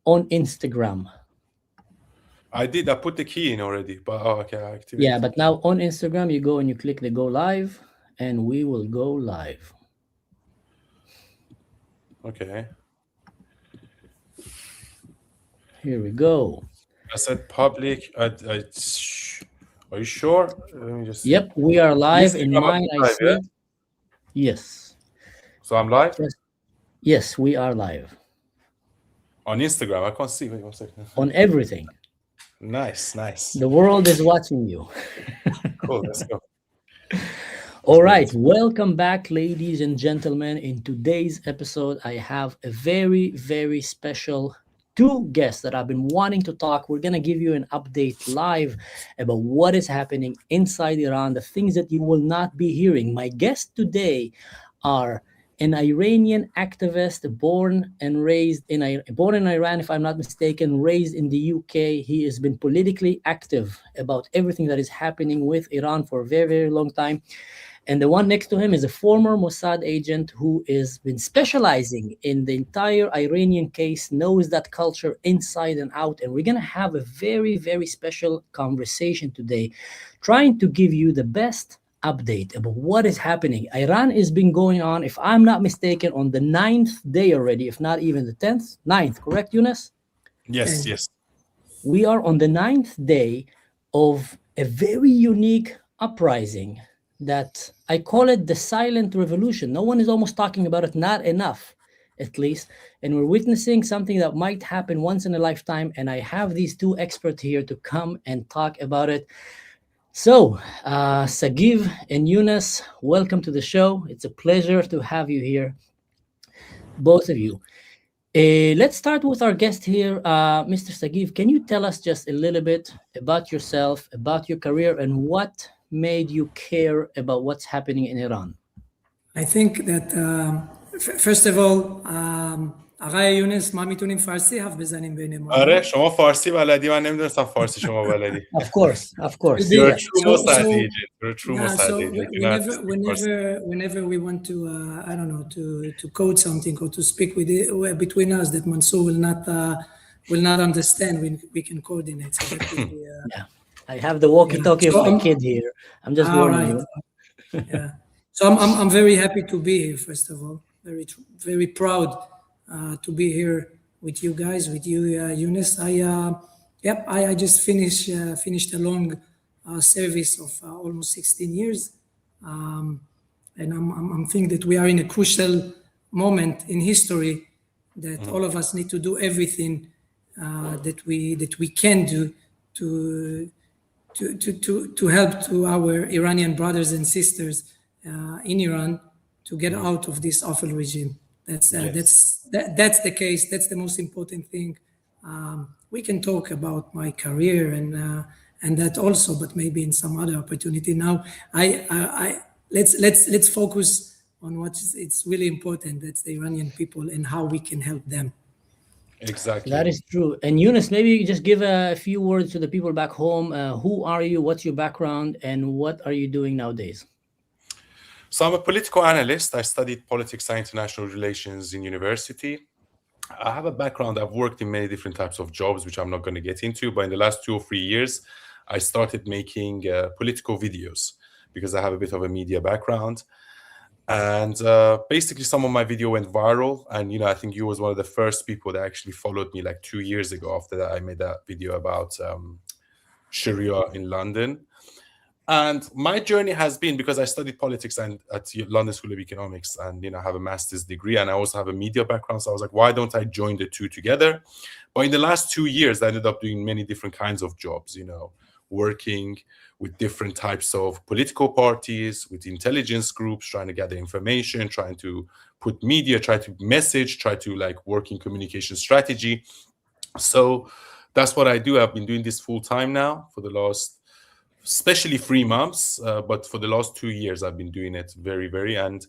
on Instagram. I did. I put the key in already, but okay, I activate. Yeah, but now on Instagram, you go and you click the go live, and we will go live. Okay. Here we go. I said public. Are you sure? Let me just see. Yep, we are live. Instagram, In mine, I live, yeah? see. Yes. So I'm live Yes, we are live. on Instagram. I can't see. Wait 1 second. On everything. Nice. The world is watching you. Cool. Let's go. All right, welcome back, ladies and gentlemen. In today's episode, I have a very, very special two guests that I've been wanting to talk. We're going to give you an update live about what is happening inside Iran, the things that you will not be hearing. My guests today are an Iranian activist born in Iran, if I'm not mistaken, raised in the UK. He has been politically active about everything that is happening with Iran for a very, very long time. And the one next to him is a former Mossad agent who has been specializing in the entire Iranian case, knows that culture inside and out. And we're going to have a very, very special conversation today, trying to give you the best update about what is happening. Iran has been going on, if I'm not mistaken, on the 9th day already, if not even the 10th. 9th, correct, Younes? Yes. We are on the 9th day of a very unique uprising that I call it the silent revolution. No one is almost talking about it, not enough, at least. And we're witnessing something that might happen once in a lifetime. And I have these two experts here to come and talk about it. So, Sagiv and Younes, welcome to the show. It's a pleasure to have you here, both of you. Let's start with our guest here, Mr. Sagiv. Can you tell us just a little bit about yourself, about your career, and what made you care about what's happening in Iran? I think that, first of all, آقای یونس ما میتونیم فارسی حرف بزنیم بین ما. آره شما فارسی بلدی من نمیدونستم فارسی شما بلدی. Of course. You're a true Mossad agent. You're a true Mossad agent. Whenever we want to, I don't know, to code something or to speak with it, between us that Mansour will not understand, we can coordinate. So that will be, yeah. I have the walkie-talkie of my kid here. I'm just warning you. Yeah. So I'm very happy to be here. First of all, very proud to be here with you guys, with you, Younes. I just finished a long service of almost 16 years, and I'm thinking that we are in a crucial moment in history that all of us need to do everything that we can do to help to our Iranian brothers and sisters in Iran to get out of this awful regime. That's the case. That's the most important thing. We can talk about my career and that also, but maybe in some other opportunity. Now, let's focus on it's really important. That's the Iranian people and how we can help them. Exactly. That is true. And Younes, maybe you just give a few words to the people back home. Who are you? What's your background? And what are you doing nowadays? So I'm a political analyst. I studied politics and international relations in university. I have a background. I've worked in many different types of jobs, which I'm not going to get into. But in the last 2 or 3 years, I started making political videos because I have a bit of a media background. And basically, some of my video went viral. And, I think you was one of the first people that actually followed me like 2 years ago after that I made that video about Sharia in London. And my journey has been, because I studied politics and at London School of Economics and, I have a master's degree and I also have a media background. So I was like, why don't I join the two together? But in the last 2 years, I ended up doing many different kinds of jobs, working with different types of political parties, with intelligence groups, trying to gather information, trying to put media, try to message, try to work in communication strategy. So that's what I do. I've been doing this full time now for the last, especially 3 months, but for the last 2 years, I've been doing it very, and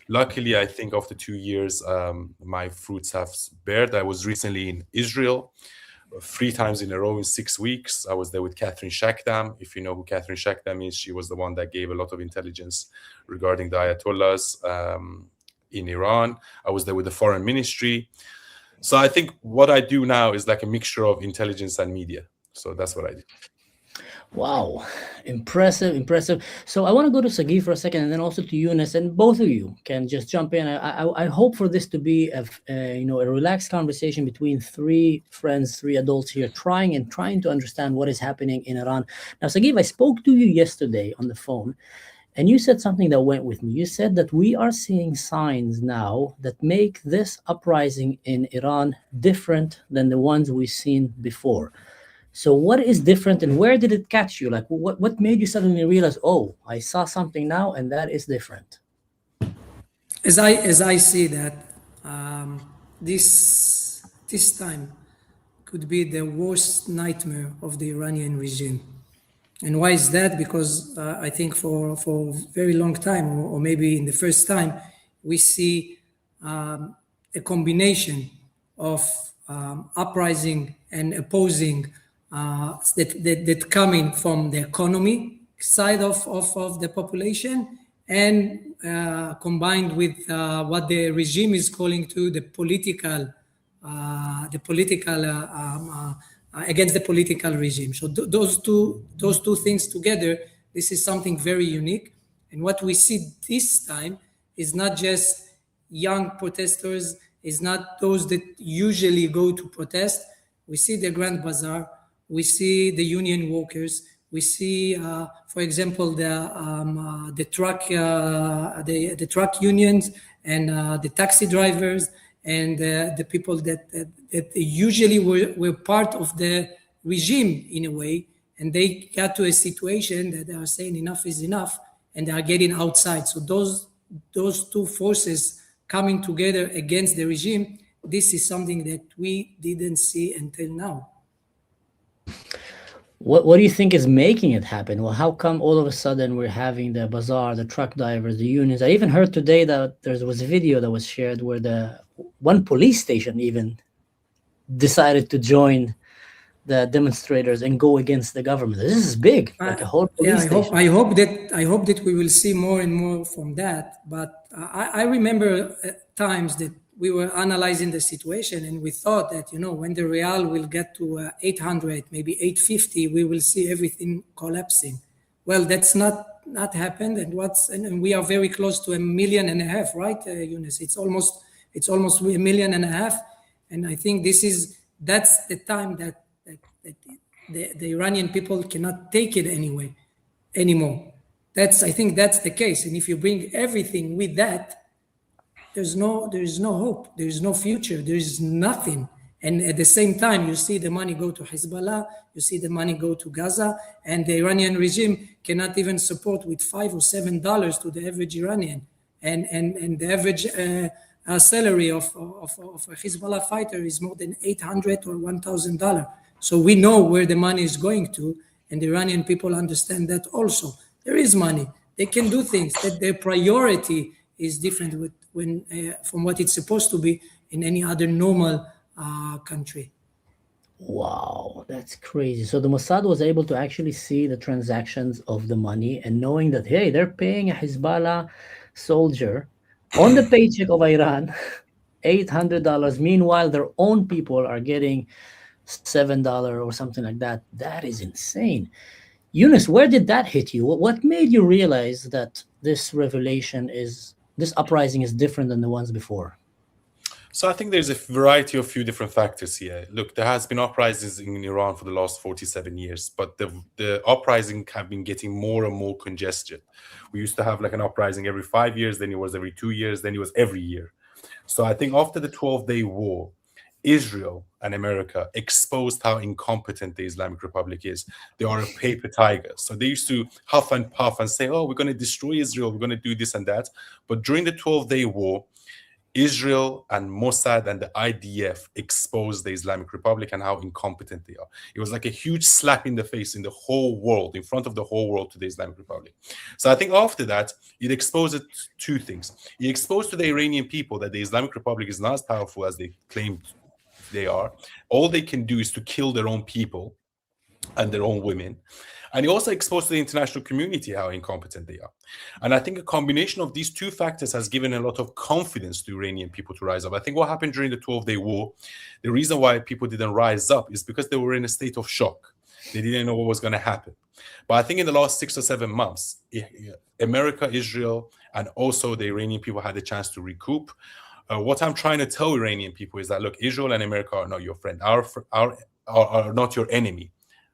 luckily, I think after 2 years, my fruits have bared. I was recently in Israel 3 times in a row in 6 weeks. I was there with Catherine Shakdam. If you know who Catherine Shakdam is, she was the one that gave a lot of intelligence regarding the Ayatollahs in Iran. I was there with the foreign ministry. So I think what I do now is like a mixture of intelligence and media. So that's what I do. Wow, impressive, impressive. So I want to go to Sagiv for a second, and then also to Younes, and both of you can just jump in. I hope for this to be a relaxed conversation between three friends, three adults here, trying to understand what is happening in Iran. Now, Sagiv, I spoke to you yesterday on the phone, and you said something that went with me. You said that we are seeing signs now that make this uprising in Iran different than the ones we've seen before. So what is different and where did it catch you? Like what made you suddenly realize, oh, I saw something now and that is different? As I see that, this time could be the worst nightmare of the Iranian regime. And why is that? Because I think for a very long time, or maybe in the first time, we see a combination of uprising and opposing that coming from the economy side of the population, and combined with what the regime is calling to the political against the political regime. So those two things together, this is something very unique. And what we see this time is not just young protesters, is not those that usually go to protest. We see the Grand Bazaar, we see the union workers, we see, for example, the truck unions and the taxi drivers and the people that usually were part of the regime in a way, and they got to a situation that they are saying enough is enough, and they are getting outside. So those two forces coming together against the regime, this is something that we didn't see until now. What do you think is making it happen? Well, how come all of a sudden we're having the bazaar, the truck drivers, the unions? I even heard today that there was a video that was shared where the one police station even decided to join the demonstrators and go against the government. This is big, like a whole police station. I hope that we will see more and more from that. But I remember times that we were analyzing the situation and we thought that, when the real will get to 800, maybe 850, we will see everything collapsing. Well, that's not happened. And we are very close to 1.5 million, right, Younes? It's almost 1.5 million. And I think that's the time that the Iranian people cannot take it anymore. I think that's the case. And if you bring everything with that, there is no hope. There is no future. There is nothing. And at the same time, you see the money go to Hezbollah, you see the money go to Gaza, and the Iranian regime cannot even support with $5 or $7 to the average Iranian. And the average salary of a Hezbollah fighter is more than $800 or $1,000. So we know where the money is going to, and the Iranian people understand that also. There is money. They can do things. That their priority is different from what it's supposed to be in any other normal country. Wow, that's crazy. So the Mossad was able to actually see the transactions of the money and knowing that, hey, they're paying a Hezbollah soldier on the paycheck of Iran $800. Meanwhile, their own people are getting $7 or something like that. That is insane. Younes, where did that hit you? What made you realize that this uprising is different than the ones before? So I think there's a variety of few different factors here. Look, there has been uprisings in Iran for the last 47 years, but the uprising have been getting more and more congested. We used to have like an uprising every 5 years, then it was every 2 years, then it was every year. So I think after the 12-day war, Israel and America exposed how incompetent the Islamic Republic is. They are a paper tiger. So they used to huff and puff and say, oh, we're going to destroy Israel, we're going to do this and that. But during the 12-day war, Israel and Mossad and the IDF exposed the Islamic Republic and how incompetent they are. It was like a huge slap in the face in the whole world, in front of the whole world, to the Islamic Republic. So I think after that, it exposed it to two things. It exposed to the Iranian people that the Islamic Republic is not as powerful as they claimed they are. All they can do is to kill their own people. and their own women. And he also exposed to the international community how incompetent they are. And I think a combination of these two factors has given a lot of confidence to Iranian people to rise up. I think what happened during the 12-day war, the reason why people didn't rise up is because they were in a state of shock. They didn't know what was going to happen. But I think in the last 6 or 7 months, America, Israel, and also the Iranian people had a chance to recoup. What I'm trying to tell Iranian people is that, look, Israel and America are not your friend, are not your enemy.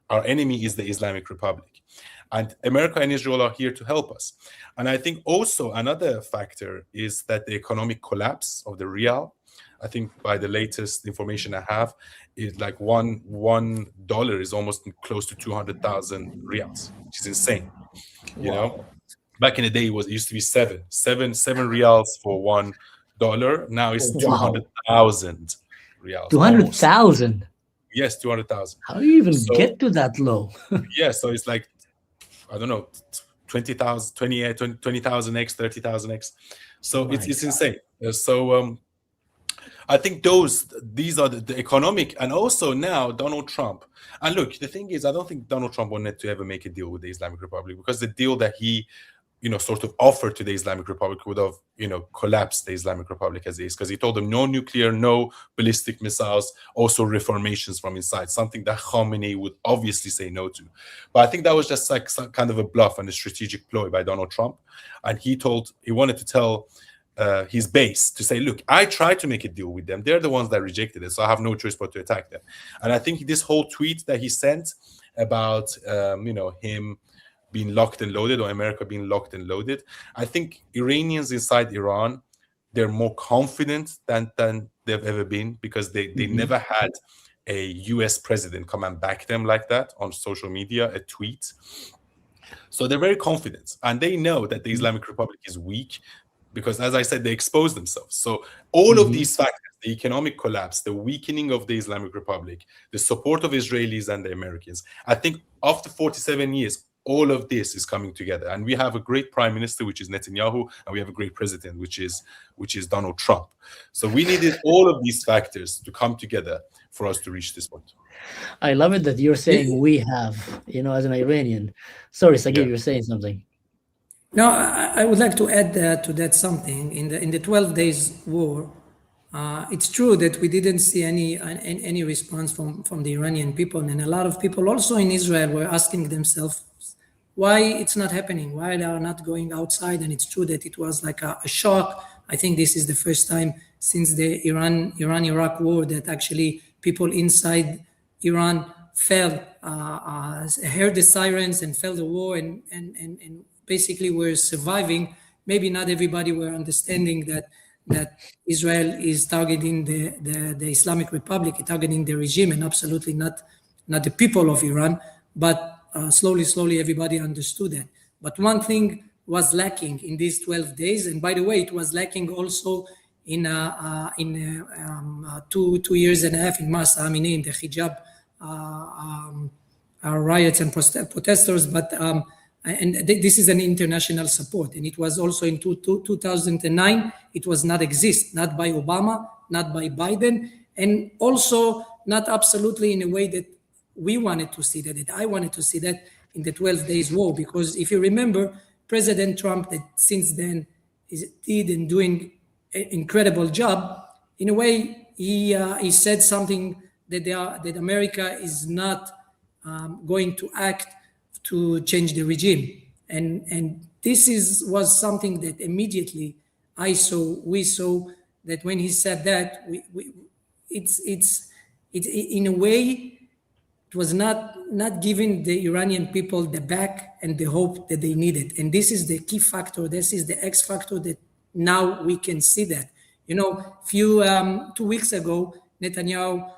Our enemy is the Islamic Republic. And America and Israel are here to help us. And I think also another factor is that the economic collapse of the rial, I think by the latest information I have, is like $1 is almost close to 200,000 riyals, which is insane. You know, back in the day, it used to be seven riyals for $1. Now it's 200,000 riyals. 200,000. Yes, 200,000. How do you even get to that low? Yeah, so it's like, I don't know, 20,000, 20,000x, 30,000x. So it's insane. So I think these are the economic, and also now Donald Trump. And look, the thing is, I don't think Donald Trump wanted to ever make a deal with the Islamic Republic, because the deal that he, sort of offered to the Islamic Republic would have, collapsed the Islamic Republic as is, because he told them no nuclear, no ballistic missiles, also reformations from inside, something that Khamenei would obviously say no to. But I think that was just like some kind of a bluff and a strategic ploy by Donald Trump. And he wanted to tell his base to say, look, I tried to make a deal with them. They're the ones that rejected it, so I have no choice but to attack them. And I think this whole tweet that he sent about, him being locked and loaded, or America being locked and loaded, I think Iranians inside Iran, they're more confident than they've ever been, because they never had a US president come and back them like that on social media, a tweet. So they're very confident, and they know that the Islamic Republic is weak, because, as I said, they expose themselves. So all of these factors, the economic collapse, the weakening of the Islamic Republic, the support of Israelis and the Americans, I think after 47 years, all of this is coming together. And we have a great prime minister, which is Netanyahu, and we have a great president, which is Donald Trump. So we needed all of these factors to come together for us to reach this point. I love it that you're saying we have, as an Iranian. Sorry, Sagiv, you're saying something. No, I would like to add to that something. In the 12 days war, it's true that we didn't see any response from the Iranian people, and a lot of people also in Israel were asking themselves why it's not happening, why they are not going outside. And it's true that it was like a shock. I think this is the first time since the Iran-Iraq war that actually people inside Iran heard the sirens and felt the war and basically were surviving. Maybe not everybody were understanding that Israel is targeting the Islamic Republic, targeting the regime, and absolutely not the people of Iran. But slowly, everybody understood that. But one thing was lacking in these 12 days, and by the way, it was lacking also in 2 years and a half in Mahsa Amini, in the hijab riots and protesters. But this is an international support, and it was also in 2009. It was not exist, not by Obama, not by Biden, and also not absolutely in a way that we wanted to see that I wanted to see that in the 12 days war. Because if you remember, President Trump, that since then did and doing an incredible job, in a way, he said something that America is not going to act to change the regime, and this was something that immediately we saw that when he said that, it's in a way it was not giving the Iranian people the back and the hope that they needed. And this is the key factor. This is the X factor that now we can see that. 2 weeks ago, Netanyahu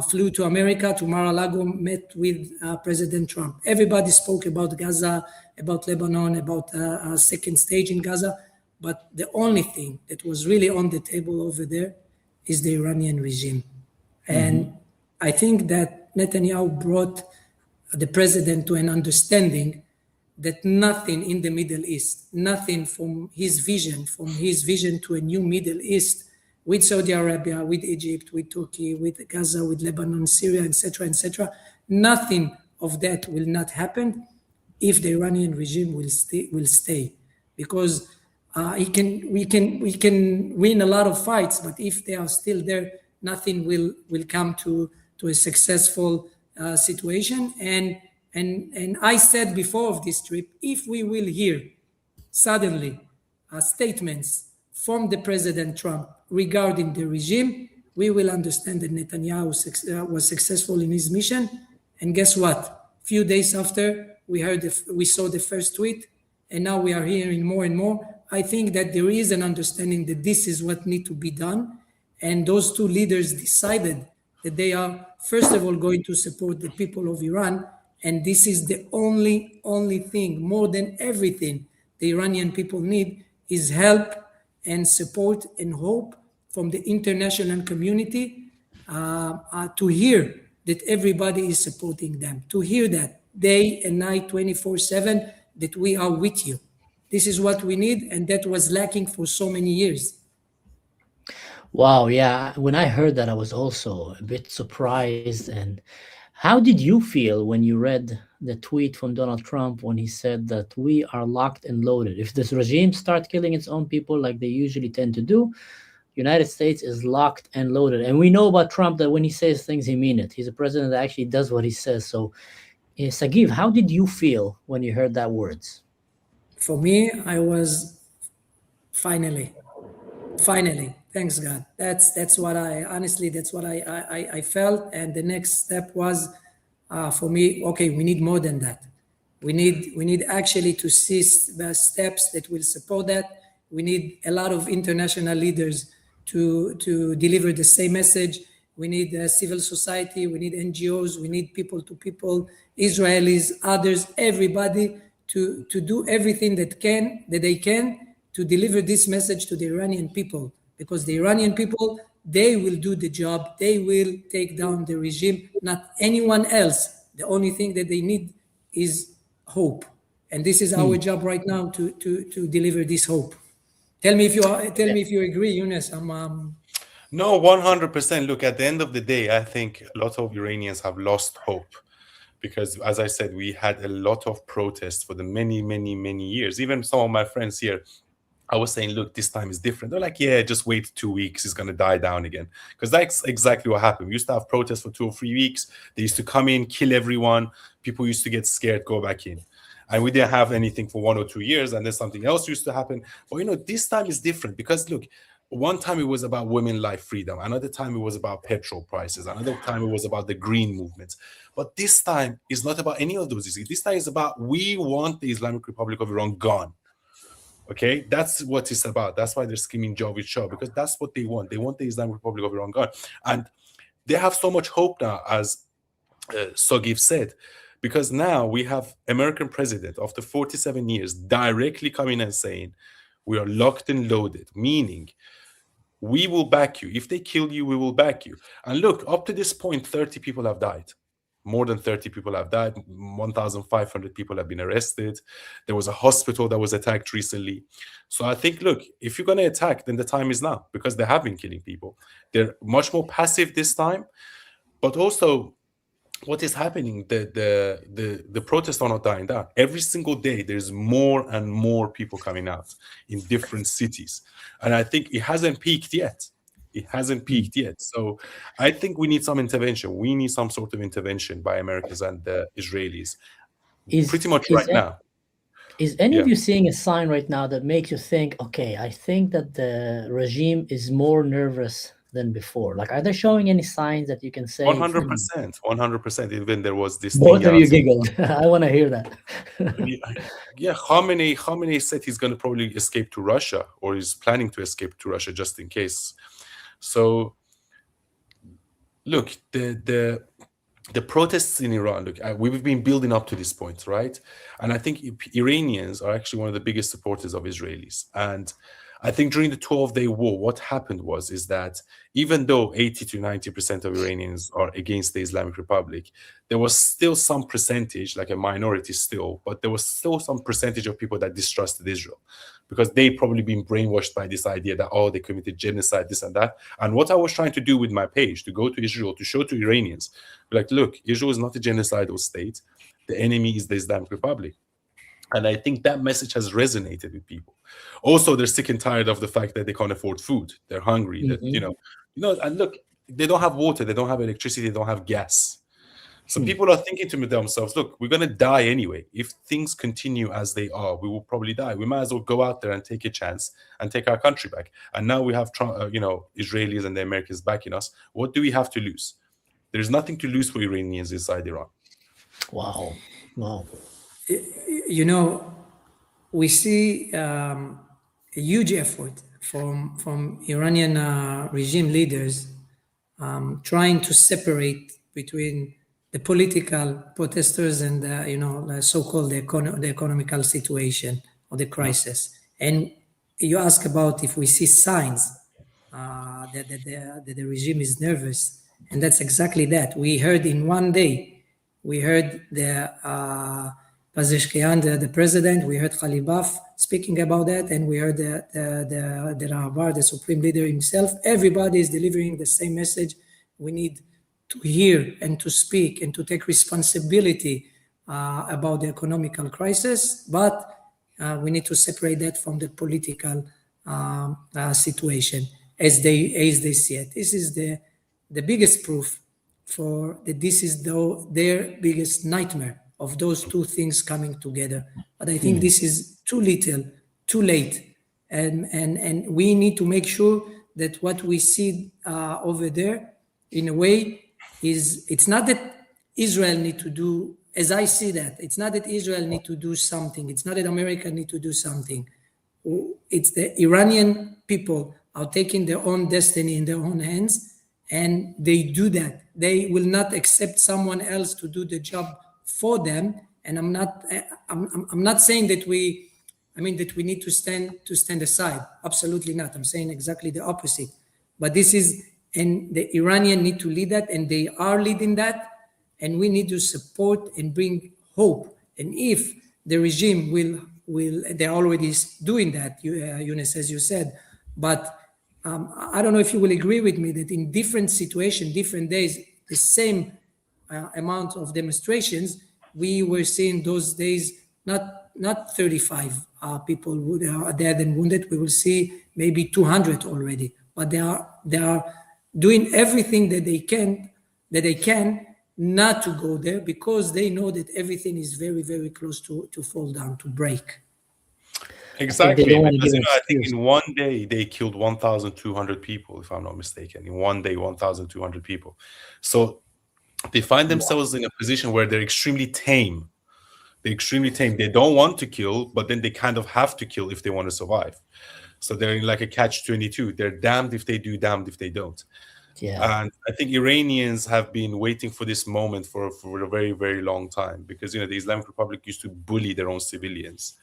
flew to America, to Mar-a-Lago, met with President Trump. Everybody spoke about Gaza, about Lebanon, about a second stage in Gaza. But the only thing that was really on the table over there is the Iranian regime. And I think that Netanyahu brought the president to an understanding that nothing in the Middle East, nothing from his vision to a new Middle East with Saudi Arabia, with Egypt, with Turkey, with Gaza, with Lebanon, Syria, etc., nothing of that will not happen if the Iranian regime will stay, because we can win a lot of fights, but if they are still there, nothing will come to a successful situation. And I said before of this trip, if we will hear suddenly statements from the President Trump regarding the regime, we will understand that Netanyahu was successful in his mission. And guess what? Few days after, we saw the first tweet, and now we are hearing more and more. I think that there is an understanding that this is what needs to be done. And those two leaders decided that they are, first of all, going to support the people of Iran. And this is the only thing, more than everything, the Iranian people need is help and support and hope from the international community, to hear that everybody is supporting them, to hear that day and night, 24/7, that we are with you. This is what we need, and that was lacking for so many years. Wow, yeah. When I heard that, I was also a bit surprised. And how did you feel when you read the tweet from Donald Trump when he said that we are locked and loaded? If this regime starts killing its own people like they usually tend to do, United States is locked and loaded. And we know about Trump that when he says things, he means it. He's a president that actually does what he says. So, Sagiv, how did you feel when you heard that words? For me, I was finally, thanks God. That's what I felt. And the next step was, for me, okay, we need more than that. We need actually to see the steps that will support that. We need a lot of international leaders to deliver the same message. We need civil society, we need NGOs, we need people to people, Israelis, others, everybody to do everything that they can to deliver this message to the Iranian people. Because the Iranian people, they will do the job, they will take down the regime, not anyone else. The only thing that they need is hope. And this is our job right now to deliver this hope. Tell me if you agree, Younes. No, 100%. Look, at the end of the day, I think a lot of Iranians have lost hope because, as I said, we had a lot of protests for the many, many, many years. Even some of my friends here, I was saying, look, this time is different. They're like, yeah, just wait 2 weeks. It's going to die down again. Because that's exactly what happened. We used to have protests for 2 or 3 weeks. They used to come in, kill everyone. People used to get scared, go back in. And we didn't have anything for 1 or 2 years. And then something else used to happen. But, this time is different because, look, one time it was about women life freedom. Another time it was about petrol prices. Another time it was about the green movement. But this time is not about any of those issues. This time is about we want the Islamic Republic of Iran gone. Okay, that's what it's about. That's why they're screaming Javid Shah, because that's what they want. They want the Islamic Republic of Iran gone. And they have so much hope now, as Sagiv said, because now we have American president after 47 years directly coming and saying, we are locked and loaded, meaning we will back you. If they kill you, we will back you. And look, up to this point, 30 people have died. More than 30 people have died. 1,500 people have been arrested. There was a hospital that was attacked recently. So I think, look, if you're going to attack, then the time is now, because they have been killing people. They're much more passive this time. But also, what is happening, the protests are not dying down. Every single day, there's more and more people coming out in different cities. And I think it hasn't peaked yet. It hasn't peaked yet. So I think we need some intervention. We need some sort of intervention by Americans and the Israelis. Pretty much right now. Is any of you seeing a sign right now that makes you think, okay, I think that the regime is more nervous than before? Like, are they showing any signs that you can say? 100%. 100%. Even there was this Both of you giggled. I want to hear that. Yeah, Khamenei said he's going to probably escape to Russia, or he's planning to escape to Russia just in case. So, look, the protests in Iran, look, we've been building up to this point, right? And I think Iranians are actually one of the biggest supporters of Israelis. And I think during the 12-day war, what happened is that even though 80 to 90% of Iranians are against the Islamic Republic, there was still some percentage, like a minority still, but there was still some percentage of people that distrusted Israel, because they probably been brainwashed by this idea that, oh, they committed genocide, this and that. And what I was trying to do with my page, to go to Israel, to show to Iranians, like, look, Israel is not a genocidal state. The enemy is the Islamic Republic. And I think that message has resonated with people. Also, they're sick and tired of the fact that they can't afford food. They're hungry. That and look, they don't have water, they don't have electricity, they don't have gas. So people are thinking to themselves, look, we're going to die anyway. If things continue as they are, we will probably die. We might as well go out there and take a chance and take our country back. And now we have, Israelis and the Americans backing us. What do we have to lose? There's nothing to lose for Iranians inside Iran. Wow. We see a huge effort from Iranian regime leaders trying to separate between the political protesters and the so-called the economical situation or the crisis. And you ask about if we see signs that the regime is nervous, and that's exactly that. We heard in one day, we heard the Pezeshkian, the president, we heard Khalibaf speaking about that, and we heard the Rahbar, the supreme leader himself. Everybody is delivering the same message. We need to hear and to speak and to take responsibility about the economical crisis, but we need to separate that from the political situation as they see it. This is the biggest proof for that this is their biggest nightmare of those two things coming together. But I think this is too little, too late, and we need to make sure that what we see over there, in a way, it's not that Israel need to do, as I see that, it's not that Israel need to do something. It's not that America need to do something. It's the Iranian people are taking their own destiny in their own hands, and they do that. They will not accept someone else to do the job for them. And I'm not saying that we need to stand aside. Absolutely not. I'm saying exactly the opposite. But this is, and the Iranian need to lead that, and they are leading that, and we need to support and bring hope. And if the regime will they're already doing that, Younes, as you said, but I don't know if you will agree with me that in different situations, different days, the same amount of demonstrations, we were seeing those days not 35 people dead and wounded. We will see maybe 200 already, but they are doing everything that they can not to go there, because they know that everything is very, very close to fall down, to break. Exactly, because I think in one day they killed 1,200 people, if I'm not mistaken. In one day, 1,200 people. So they find themselves in a position where they're extremely tame. They're extremely tame. They don't want to kill, but then they kind of have to kill if they want to survive. So they're in like a catch-22. They're damned if they do, damned if they don't. Yeah. And I think Iranians have been waiting for this moment for a very, very long time, because the Islamic Republic used to bully their own civilians.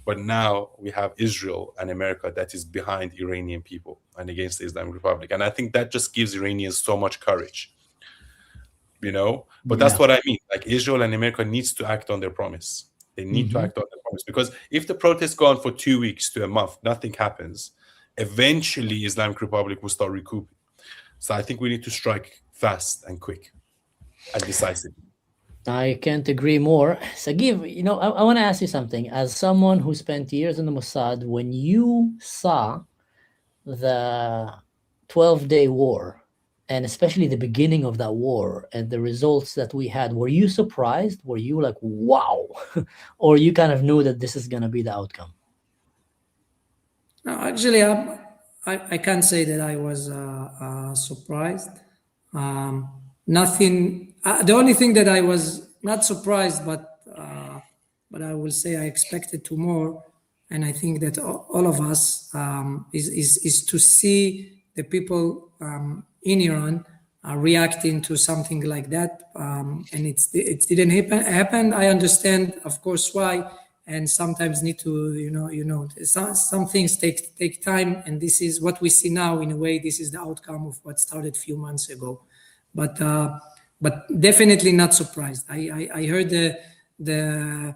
But now we have Israel and America that is behind Iranian people and against the Islamic Republic. And I think that just gives Iranians so much courage, But that's what I mean. Like, Israel and America needs to act on their promise. They need to act on their promise, because if the protests go on for 2 weeks to a month, nothing happens, eventually Islamic Republic will start recouping. So I think we need to strike fast and quick and decisively. I can't agree more. Sagiv, I want to ask you something. As someone who spent years in the Mossad, when you saw the 12-day war, and especially the beginning of that war and the results that we had, were you surprised? Were you like, wow? Or you kind of knew that this is going to be the outcome? No, actually, I can't say that I was surprised. Nothing. The only thing that I was not surprised, but I will say I expected to more, and I think that all of us is to see the people in Iran reacting to something like that, and it didn't happen. I understand, of course, why, and sometimes need to some things take time, and this is what we see now. In a way, this is the outcome of what started a few months ago. But definitely not surprised. I heard the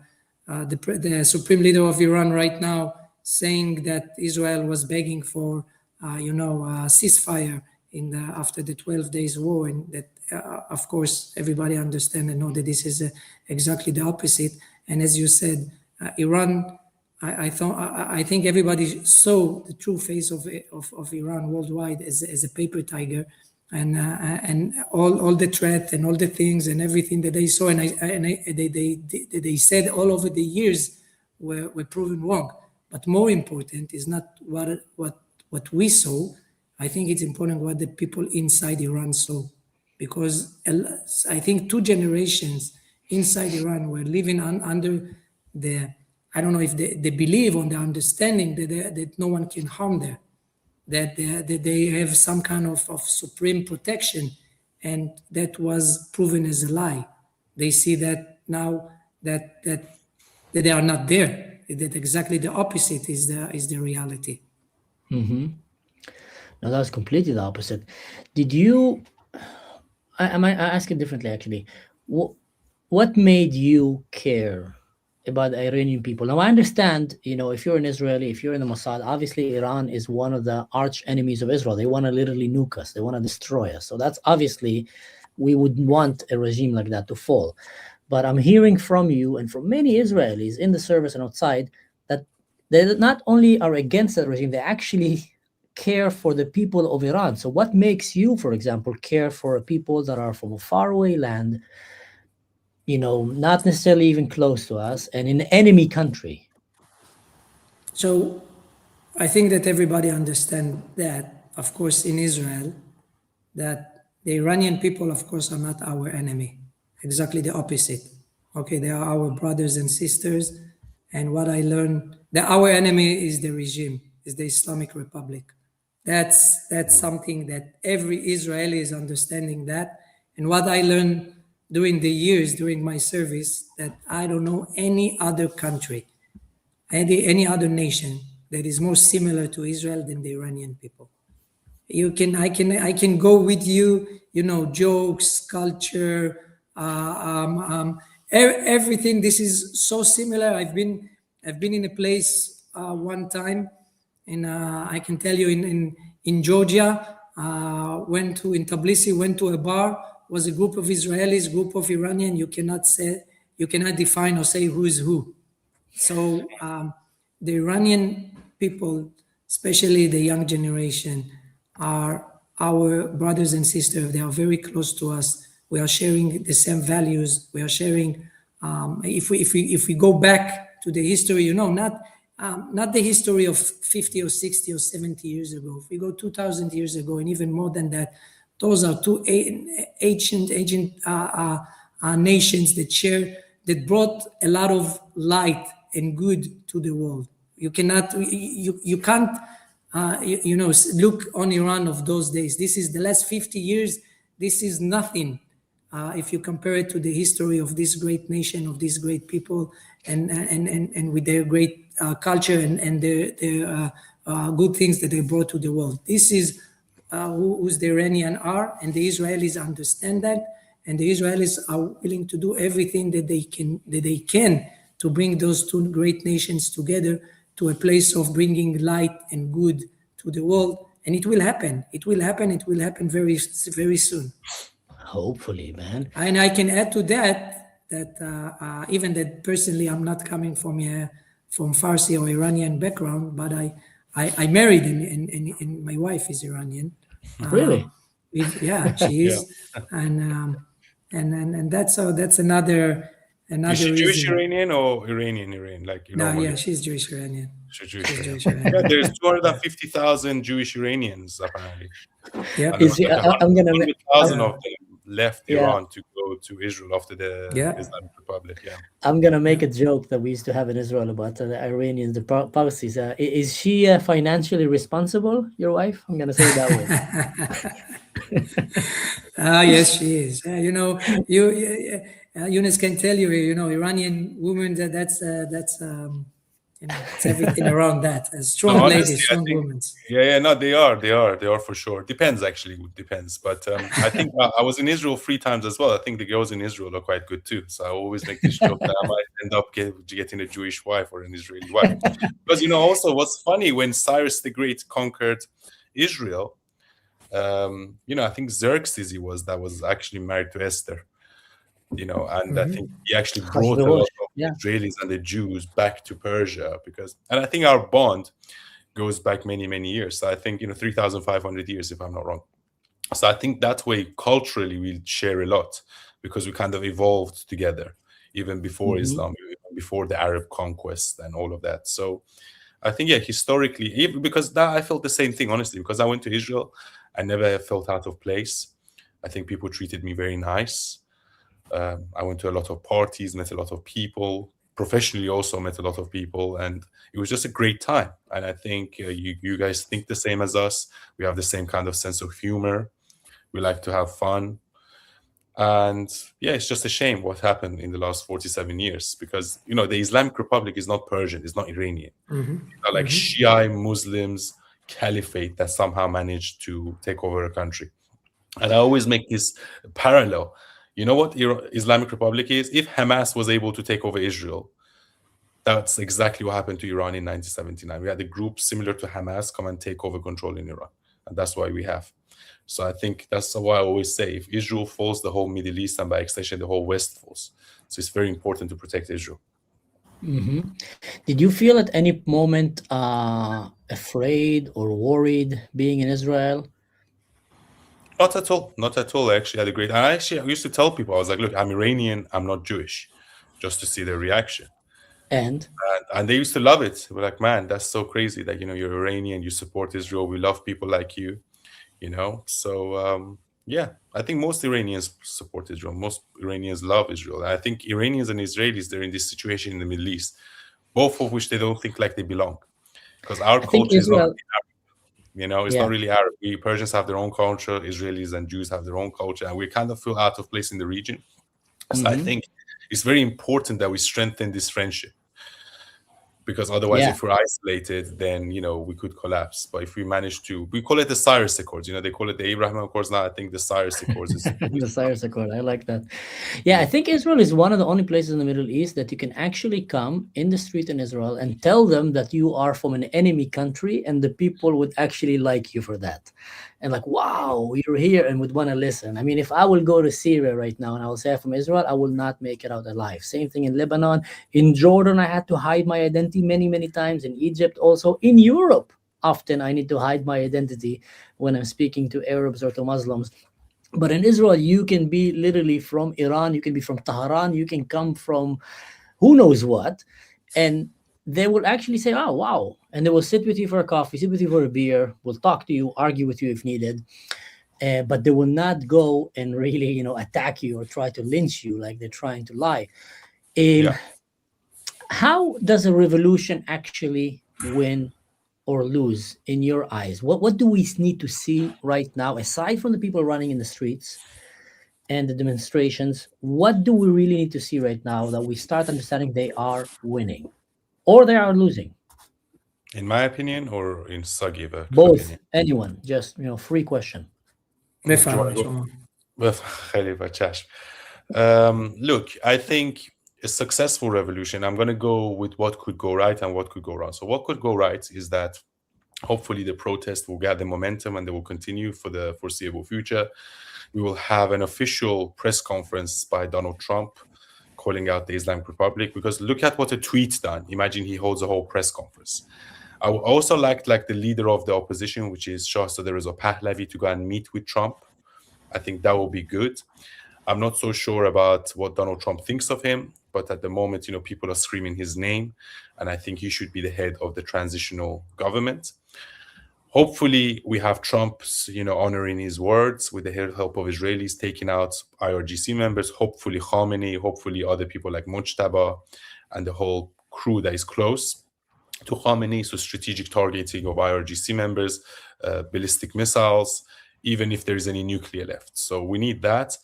supreme leader of Iran right now saying that Israel was begging for a ceasefire after the 12 days war, and that of course, everybody understand and know that this is exactly the opposite. And as you said, Iran, I think everybody saw the true face of Iran worldwide as a paper tiger, and all the threat and all the things and everything that they saw, and they said all over the years were proven wrong. But more important is not what we saw. I think it's important what the people inside Iran saw, because I think 2 generations inside Iran were living under the, I don't know if they believe on the understanding that no one can harm them, that they have some kind of supreme protection, and that was proven as a lie. They see that now that they are not there, that exactly the opposite is the reality. No, that's completely the opposite. Did you? I might ask it differently. Actually, what made you care about the Iranian people? Now, I understand. If you're an Israeli, if you're in the Mossad, obviously Iran is one of the arch enemies of Israel. They want to literally nuke us. They want to destroy us. So that's obviously, we would want a regime like that to fall. But I'm hearing from you and from many Israelis in the service and outside that they not only are against that regime, they actually care for the people of Iran. So what makes you, for example, care for people that are from a faraway land, not necessarily even close to us, and in enemy country? So I think that everybody understands that, of course, in Israel, that the Iranian people, of course, are not our enemy. Exactly the opposite. Okay, they are our brothers and sisters. And what I learned, that our enemy is the regime, is the Islamic Republic. That's something that every Israeli is understanding that. And what I learned during the years, during my service, that I don't know any other country, any other nation that is more similar to Israel than the Iranian people. I can go with you, jokes, culture, everything. This is so similar. I've been in a place one time, and I can tell you in Georgia, in Tbilisi, went to a bar, was a group of Israelis, group of Iranian. You cannot define or say who is who. So the Iranian people, especially the young generation, are our brothers and sisters. They are very close to us. We are sharing the same values. We are sharing. If we go back to the history, not the history of 50 or 60 or 70 years ago. If we go 2,000 years ago, and even more than that, those are two ancient nations that brought a lot of light and good to the world. You can't look on Iran of those days. This is the last 50 years. This is nothing if you compare it to the history of this great nation, of these great people, and with their great culture and their good things that they brought to the world. This is who's the Iranian are, and the Israelis understand that, and the Israelis are willing to do everything that they can to bring those two great nations together to a place of bringing light and good to the world. And it will happen. It will happen very, very soon. Hopefully, man. And I can add to that even that personally, I'm not coming from Farsi or Iranian background, but I married and my wife is Iranian. Really? Yeah, she is. Yeah. And that's another Is she reason. Jewish Iranian or Iranian? Like Yeah, she's Jewish Iranian. She's Jewish Iranian. Yeah, there's 250,000 Jewish Iranians apparently. Yeah, I'm gonna 100,000 of them left Iran to go to Israel after the Islamic Republic. Yeah, I'm gonna make a joke that we used to have in Israel about the Iranians, the Parsis. Is she financially responsible? Your wife? I'm gonna say it that way. Yes, she is. Younes can tell you, Iranian women. That's it's everything around that. Strong ladies, strong women. Yeah. No, they are for sure. Depends, actually. Depends. But I think I was in Israel 3 times as well. I think the girls in Israel are quite good too. So I always make this joke that I might end up getting a Jewish wife or an Israeli wife. Because also what's funny, when Cyrus the Great conquered Israel, I think Xerxes that was actually married to Esther, and I think he actually brought a lot Hashverosh. of the Yeah. Israelis and the Jews back to Persia and I think our bond goes back many, many years. So I think, 3,500 years, if I'm not wrong. So I think that way, culturally, we share a lot because we kind of evolved together, even before Mhm. Islam, even before the Arab conquest and all of that. So I think, yeah, historically, even because that I felt the same thing, honestly, because I went to Israel, I never felt out of place. I think people treated me very nice. I went to a lot of parties, met a lot of people, professionally also met a lot of people, and it was just a great time. And I think you guys think the same as us. We have the same kind of sense of humor. We like to have fun. And yeah, it's just a shame what happened in the last 47 years because, the Islamic Republic is not Persian, it's not Iranian. They're like Shia Muslims caliphate that somehow managed to take over a country. And I always make this parallel. You know what Islamic Republic is? If Hamas was able to take over Israel, that's exactly what happened to Iran in 1979. We had a group similar to Hamas come and take over control in Iran. And that's why we have. So I think that's why I always say if Israel falls, the whole Middle East and by extension, the whole West falls. So it's very important to protect Israel. Did you feel at any moment afraid or worried being in Israel? Not at all. Not at all. I actually had a great. I used to tell people, I was like, look, I'm Iranian, I'm not Jewish, just to see their reaction. And And they used to love it. They were like, man, that's so crazy that, you're Iranian, you support Israel. We love people like you, So, yeah, I think most Iranians support Israel. Most Iranians love Israel. And I think Iranians and Israelis, they're in this situation in the Middle East, both of which they don't think like they belong. Because our I think culture is not Israel, it's yeah, not really Arab. We Persians have their own culture, Israelis and Jews have their own culture, and we kind of feel out of place in the region. So I think it's very important that we strengthen this friendship because otherwise, yeah, if we're isolated, then we could collapse. But if we manage to, we call it the Cyrus Accords. They call it the Abraham Accords now. I think the Cyrus Accords is the Cyrus Accord. I like that. Yeah, I yeah, think Israel is one of the only places in the Middle East that you can actually come in the street in Israel and tell them that you are from an enemy country, and the people would actually like you for that. And like, wow, you're here, and would want to listen. I mean, if I will go to Syria right now and I will say I'm from Israel, I will not make it out alive. Same thing in Lebanon. In Jordan, I had to hide my identity many, many times. In Egypt, also. In Europe, often I need to hide my identity when I'm speaking to Arabs or to Muslims. But in Israel, you can be literally from Iran, you can be from Tehran, you can come from who knows what, and they will actually say, "Oh, wow!" And they will sit with you for a coffee, sit with you for a beer, will talk to you, argue with you if needed, but they will not go and really, attack you or try to lynch you like they're trying to lie. Um, yeah. how does a revolution actually win or lose in your eyes? What do we need to see right now, aside from the people running in the streets and the demonstrations? What do we really need to see right now that we start understanding they are winning or they are losing? In my opinion, or in Sagiv Both. opinion. Anyone. Just free question. Do you want نفهم to إن go? شاء الله. Khalifa Chash. Look, I think a successful revolution, I'm going to go with what could go right and what could go wrong. So what could go right is that hopefully the protest will gather momentum and they will continue for the foreseeable future. We will have an official press conference by Donald Trump calling out the Islamic Republic, because look at what a tweet's done. Imagine he holds a whole press conference. I would also like the leader of the opposition, which is Shah Reza Pahlavi, to go and meet with Trump. I think that will be good. I'm not so sure about what Donald Trump thinks of him, but at the moment, people are screaming his name, and I think he should be the head of the transitional government. Hopefully, we have Trump, honoring his words with the help of Israelis, taking out IRGC members, hopefully Khamenei, hopefully other people like Mojtaba and the whole crew that is close to Khamenei, so strategic targeting of IRGC members, ballistic missiles, even if there is any nuclear left. So we need that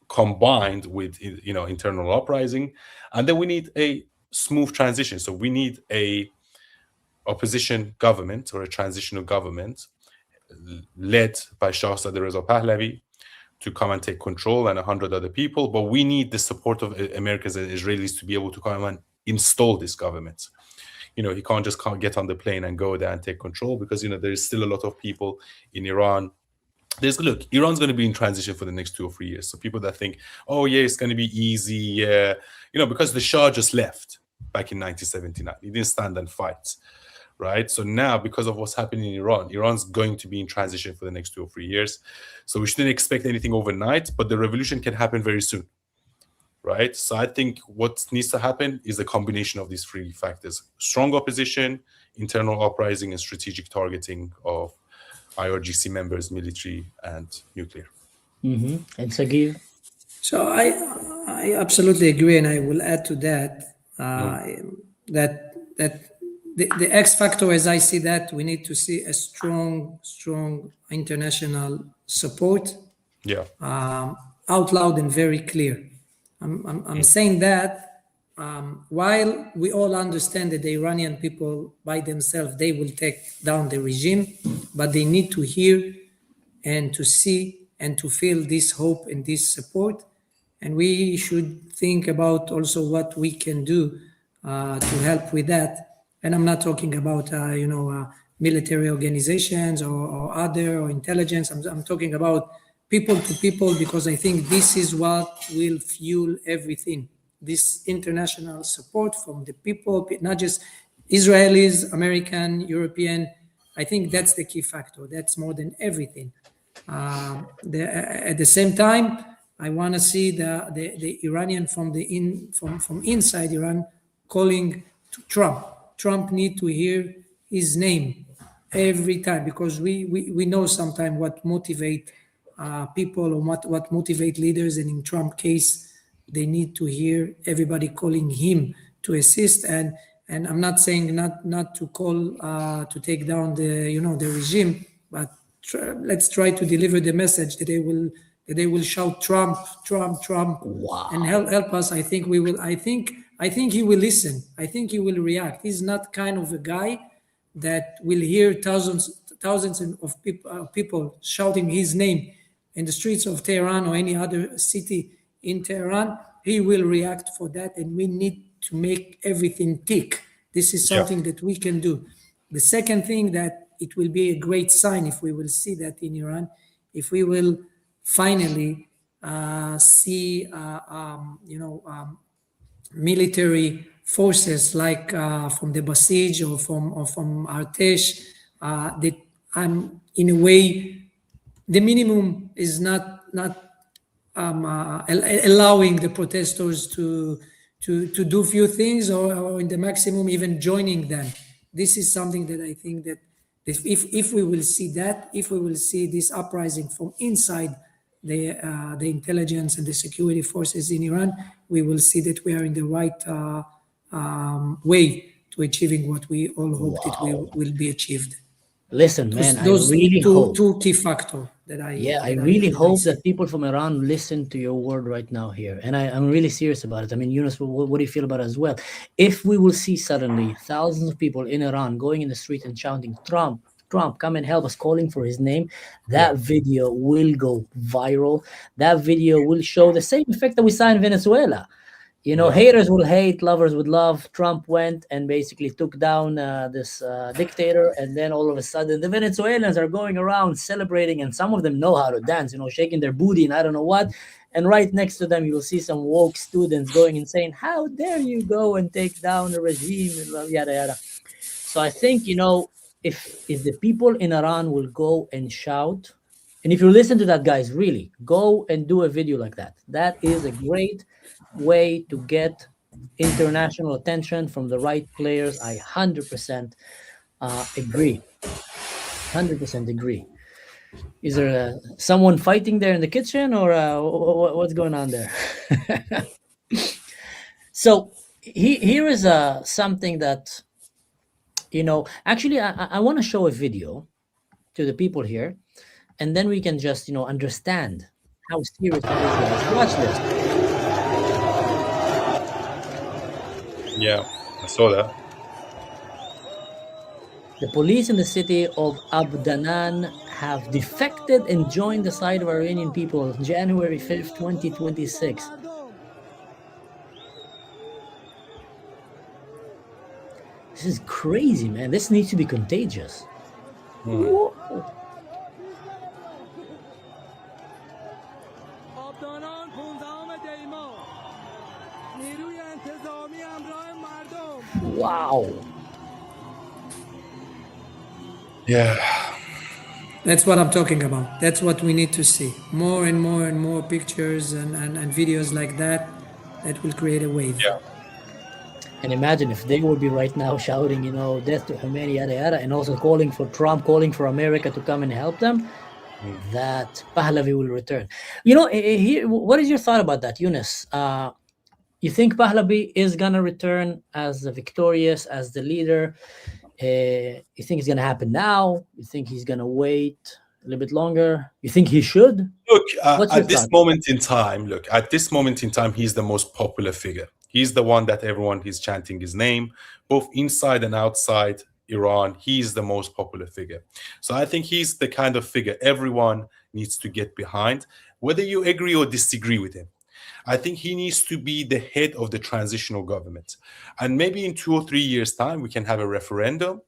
combined with, internal uprising. And then we need a smooth transition. So we need a opposition government or a transitional government led by Shah Reza Pahlavi to come and take control, and 100 other people. But we need the support of Americans and Israelis to be able to come and install this government. he can't get on the plane and go there and take control, because there is still a lot of people in Iran. Iran's going to be in transition for the next 2 or 3 years. So people that think, oh yeah, it's going to be easy, yeah, because the Shah just left back in 1979. He didn't stand and fight, right? So now, because of what's happening in Iran's going to be in transition for the next 2 or 3 years. So we shouldn't expect anything overnight, but the revolution can happen very soon, right? So I think what needs to happen is a combination of these three factors: strong opposition, internal uprising, and strategic targeting of IRGC members, military, and nuclear. And Sagiv? So I absolutely agree, and I will add to that that the X factor, as I see that, we need to see a strong international support, out loud and very clear. I'm saying that while we all understand that the Iranian people by themselves, they will take down the regime, but they need to hear and to see and to feel this hope and this support. And we should think about also what we can do to help with that. And I'm not talking about, military organizations or other or intelligence. I'm talking about people to people, because I think this is what will fuel everything. This international support from the people, not just Israelis, American, European. I think that's the key factor. That's more than everything. At the same time, I want to see the Iranian from inside Iran calling to Trump. Trump need to hear his name every time, because we know sometimes what motivate people or what motivate leaders, and in Trump case, they need to hear everybody calling him to assist. And I'm not saying not to call to take down the regime, but let's try to deliver the message that they will shout Trump, Trump, Trump, and help us. I think we will. I think he will listen. I think he will react. He's not kind of a guy that will hear thousands of people shouting his name in the streets of Tehran or any other city in Tehran. He will react for that, and we need to make everything tick. This is something that we can do. The second thing, that it will be a great sign if we will see that in Iran, if we will finally see military forces like from the Basij or from Artesh, that in a way the minimum is not allowing the protesters to do few things, or in the maximum even joining them. This is something that I think that if we will see that, if we will see this uprising from inside the intelligence and the security forces in Iran, we will see that we are in the right way to achieving what we all hope it will be achieved. Listen, man, those I really hope. Two key factors that I really hope that people from Iran listen to your word right now here. And I'm really serious about it. I mean, Younes, what do you feel about it as well? If we will see suddenly thousands of people in Iran going in the street and shouting, Trump, Trump, come and help us, calling for his name, that video will go viral. That video will show the same effect that we saw in Venezuela. Haters will hate, lovers would love. Trump went and basically took down this dictator, and then all of a sudden the Venezuelans are going around celebrating, and some of them know how to dance, shaking their booty and I don't know what. And right next to them, you will see some woke students going and saying, how dare you go and take down the regime, and yada, yada. So I think, if the people in Iran will go and shout, and if you listen to that, guys, really, go and do a video like that. That is a great way to get international attention from the right players. I 100% agree. 100% agree. Is there someone fighting there in the kitchen, or what's going on there? So here is something that, actually I want to show a video to the people here, and then we can just, understand how serious it is. Guys. Watch this. Yeah, I saw that. The police in the city of Abdanan have defected and joined the side of Iranian people January 5th, 2026. This This is crazy, man. This needs to be contagious. Whoa. Wow. Yeah. That's what I'm talking about. That's what we need to see. More and more and more pictures and videos like that will create a wave. Yeah. And imagine if they would be right now shouting, death to Khomeini, yada yada, and also calling for Trump, calling for America to come and help them, that Pahlavi will return. What is your thought about that, Younes? You think Pahlavi is gonna return as victorious, as the leader? You think it's gonna happen now? You think he's gonna wait a little bit longer? You think he should? Look, What's your at this thought? moment in time, he's the most popular figure. He's the one that everyone is chanting his name, both inside and outside Iran. He's the most popular figure. So I think he's the kind of figure everyone needs to get behind, whether you agree or disagree with him. I think he needs to be the head of the transitional government. And maybe in 2 or 3 years' time, we can have a referendum,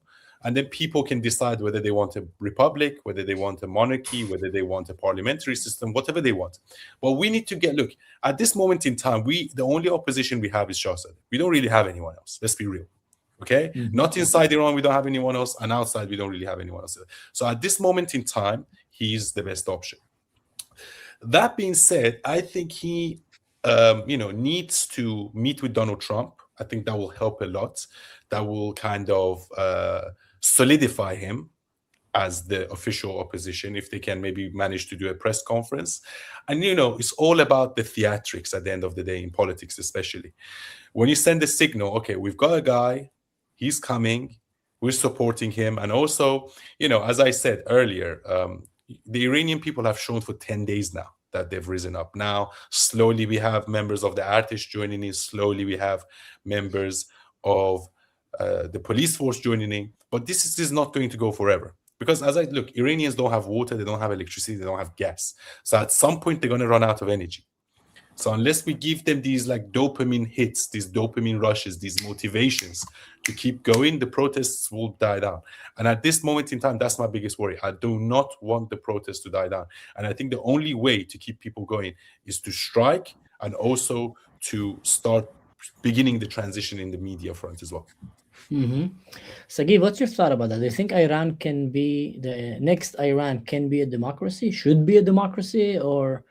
and then people can decide whether they want a republic, whether they want a monarchy, whether they want a parliamentary system, whatever they want. But we need to look, at this moment in time, the only opposition we have is Shah Sadegh. We don't really have anyone else. Let's be real. Okay? Not inside Iran, we don't have anyone else, and outside, we don't really have anyone else. So at this moment in time, he's the best option. That being said, I think he needs to meet with Donald Trump. I think that will help a lot. That will kind of solidify him as the official opposition, if they can maybe manage to do a press conference. And, it's all about the theatrics at the end of the day, in politics especially. When you send a signal, okay, we've got a guy, he's coming, we're supporting him. And also, as I said earlier, the Iranian people have shown for 10 days now that they've risen up. Now, slowly we have members of the Artish joining in. Slowly we have members of the police force joining in. But this is not going to go forever. Because Iranians don't have water, they don't have electricity, they don't have gas. So at some point, they're going to run out of energy. So unless we give them these dopamine hits, these dopamine rushes, these motivations to keep going, the protests will die down. And at this moment in time, that's my biggest worry. I do not want the protests to die down. And I think the only way to keep people going is to strike, and also to start beginning the transition in the media front as well. Sagiv, what's your thought about that? Do you think Iran can be the next Iran can be a democracy, should be a democracy, or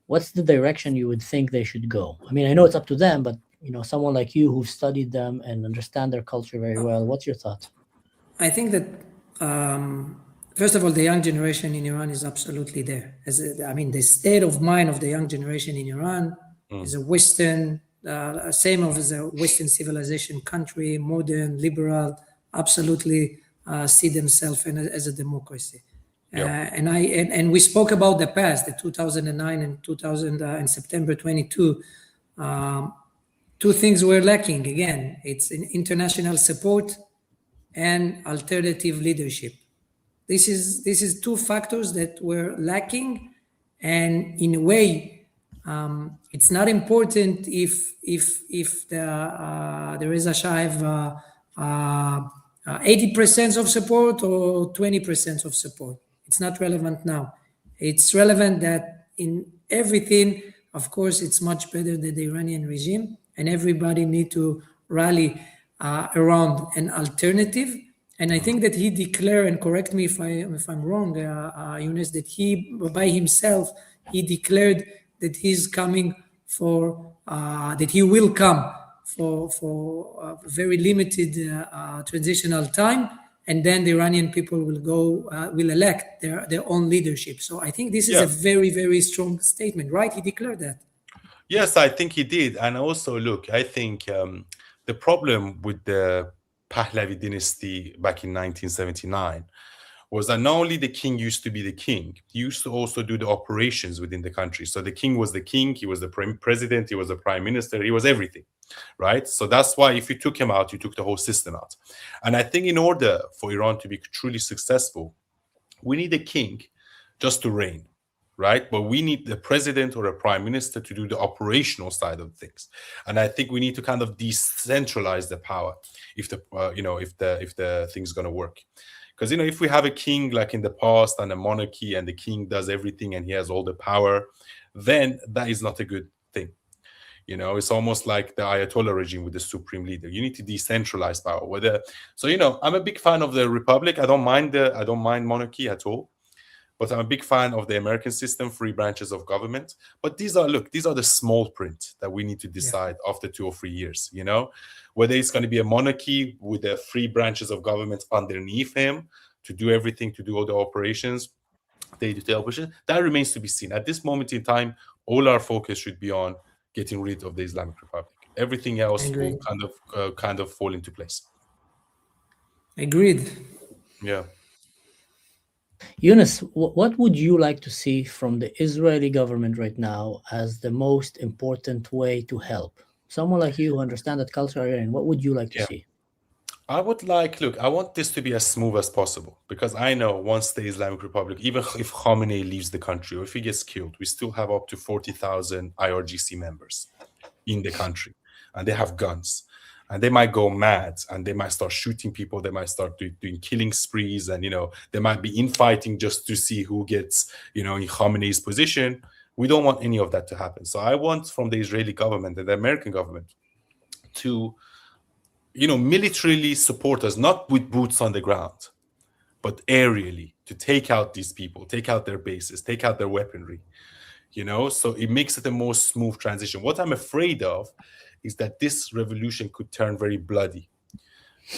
what's the direction you would think they should go? I mean, I know it's up to them, but someone like you who've studied them and understand their culture very well, what's your thought? I think that first of all, the young generation in Iran is absolutely there. The state of mind of the young generation in Iran is a Western, same as a Western civilization country, modern, liberal, absolutely see themselves as a democracy. And we spoke about the past, the 2009 and September 22. Two things were lacking. Again, it's international support and alternative leadership. This is two factors that were lacking, and in a way, it's not important if the Reza Shah have 80% of support or 20% of support. It's not relevant now. It's relevant that in everything, of course, it's much better than the Iranian regime, and everybody need to rally around an alternative. And I think that he declared, and correct me if I'm wrong, Younes, that he by himself he declared that he's coming that he will come for a very limited transitional time. And then the Iranian people will elect their own leadership. So I think this is a very, very strong statement, right? He declared that. Yes, I think he did. And also, look, I think the problem with the Pahlavi dynasty back in 1979 was that not only the king used to be the king, he used to also do the operations within the country. So the king was the king, he was the president, he was the prime minister, he was everything, right? So that's why if you took him out, you took the whole system out. And I think in order for Iran to be truly successful, we need a king just to reign. right? But we need the president or a prime minister to do the operational side of things. And I think we need to kind of decentralize the power if the if the thing's going to work. Because if we have a king like in the past and a monarchy, and the king does everything and he has all the power, then that is not a good thing. It's almost like the Ayatollah regime with the supreme leader. You need to decentralize power. I'm a big fan of the republic. I don't mind monarchy at all. But I'm a big fan of the American system, 3 branches of government. But these are the small print that we need to decide after 2 or 3 years, whether it's going to be a monarchy with the 3 branches of government underneath him to do everything, to do all the operations, day-to-day operations. That remains to be seen. At this moment in time, all our focus should be on getting rid of the Islamic Republic. Everything else will kind of fall into place. Agreed. Yeah. Younes, what would you like to see from the Israeli government right now as the most important way to help? Someone like you who understand that culture, Iranian, what would you like to see? I want this to be as smooth as possible, because I know once the Islamic Republic, even if Khamenei leaves the country or if he gets killed, we still have up to 40,000 IRGC members in the country, and they have guns. And they might go mad and they might start shooting people. They might start doing killing sprees, and they might be infighting just to see who gets in Khamenei's position. We don't want any of that to happen. So I want from the Israeli government and the American government to militarily support us, not with boots on the ground, but aerially, to take out these people, take out their bases, take out their weaponry. So it makes it a more smooth transition. What I'm afraid of is that this revolution could turn very bloody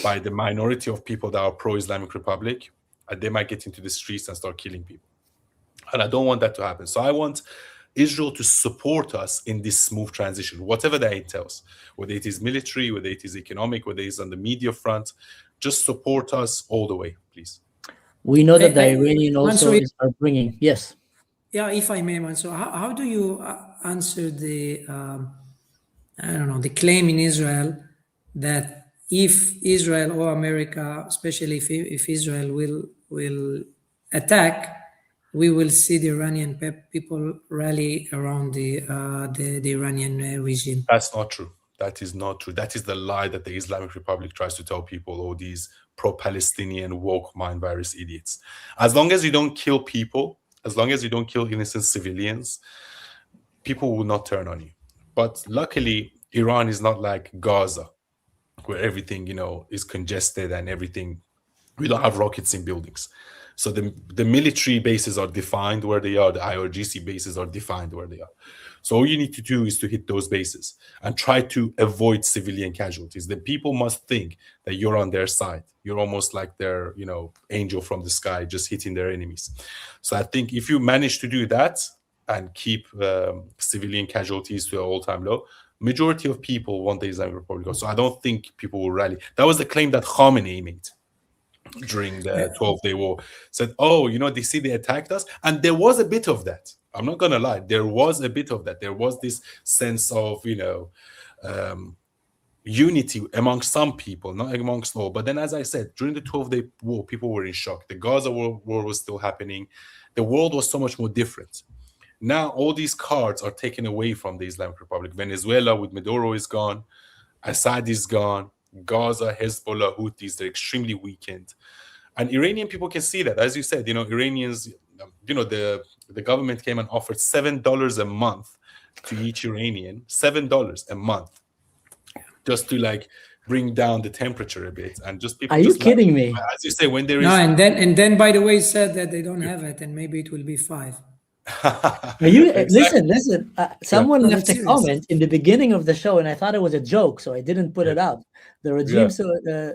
by the minority of people that are pro-Islamic Republic, and they might get into the streets and start killing people. And I don't want that to happen. So I want Israel to support us in this smooth transition, whatever that entails, whether it is military, whether it is economic, whether it is on the media front. Just support us all the way, please. We know that the Iranian also are bringing, yes. Yeah, if I may, Mansour, how do you answer the the claim in Israel that if Israel or America, especially if Israel will attack, we will see the Iranian people rally around the Iranian regime? That's not true. That is not true. That is the lie that the Islamic Republic tries to tell people, all these pro-Palestinian woke mind virus idiots. As long as you don't kill people, as long as you don't kill innocent civilians, people will not turn on you. But luckily, Iran is not like Gaza, where everything, is congested and everything. We don't have rockets in buildings. So the military bases are defined where they are. The IRGC bases are defined where they are. So all you need to do is to hit those bases and try to avoid civilian casualties. The people must think that you're on their side. You're almost like their, angel from the sky, just hitting their enemies. So I think if you manage to do that and keep civilian casualties to an all-time low, majority of people want the Islamic Republic. So I don't think people will rally. That was the claim that Khamenei made during the 12-day war. Said, they see they attacked us. And there was a bit of that. I'm not going to lie. There was a bit of that. There was this sense of, unity amongst some people, not amongst all. But then, as I said, during the 12-day war, people were in shock. The Gaza war was still happening. The world was so much more different. Now, all these cards are taken away from the Islamic Republic. Venezuela with Maduro is gone. Assad is gone. Gaza, Hezbollah, Houthis, they're extremely weakened. And Iranian people can see that. As you said, Iranians, the government came and offered $7 a month to each Iranian, $7 a month, just to bring down the temperature a bit. And just people. Are you kidding me? As you say, when there is. No, and then by the way, said that they don't have it, and maybe it will be 5. Are you listen? Someone left a comment in the beginning of the show, and I thought it was a joke, so I didn't put it up. The regime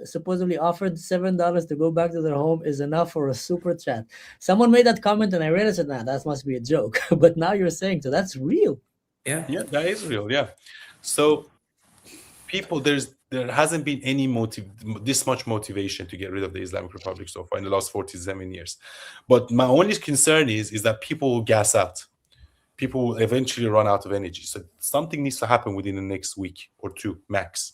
supposedly offered $7 to go back to their home is enough for a super chat. Someone made that comment, and I read it and said, "Nah, that must be a joke." But now you're saying, so that's real. Yeah, that is real. Yeah. So people, there hasn't been any this much motivation to get rid of the Islamic Republic so far in the last 47 years. But my only concern is that people will gas out. People will eventually run out of energy. So something needs to happen within the next week or 2 max.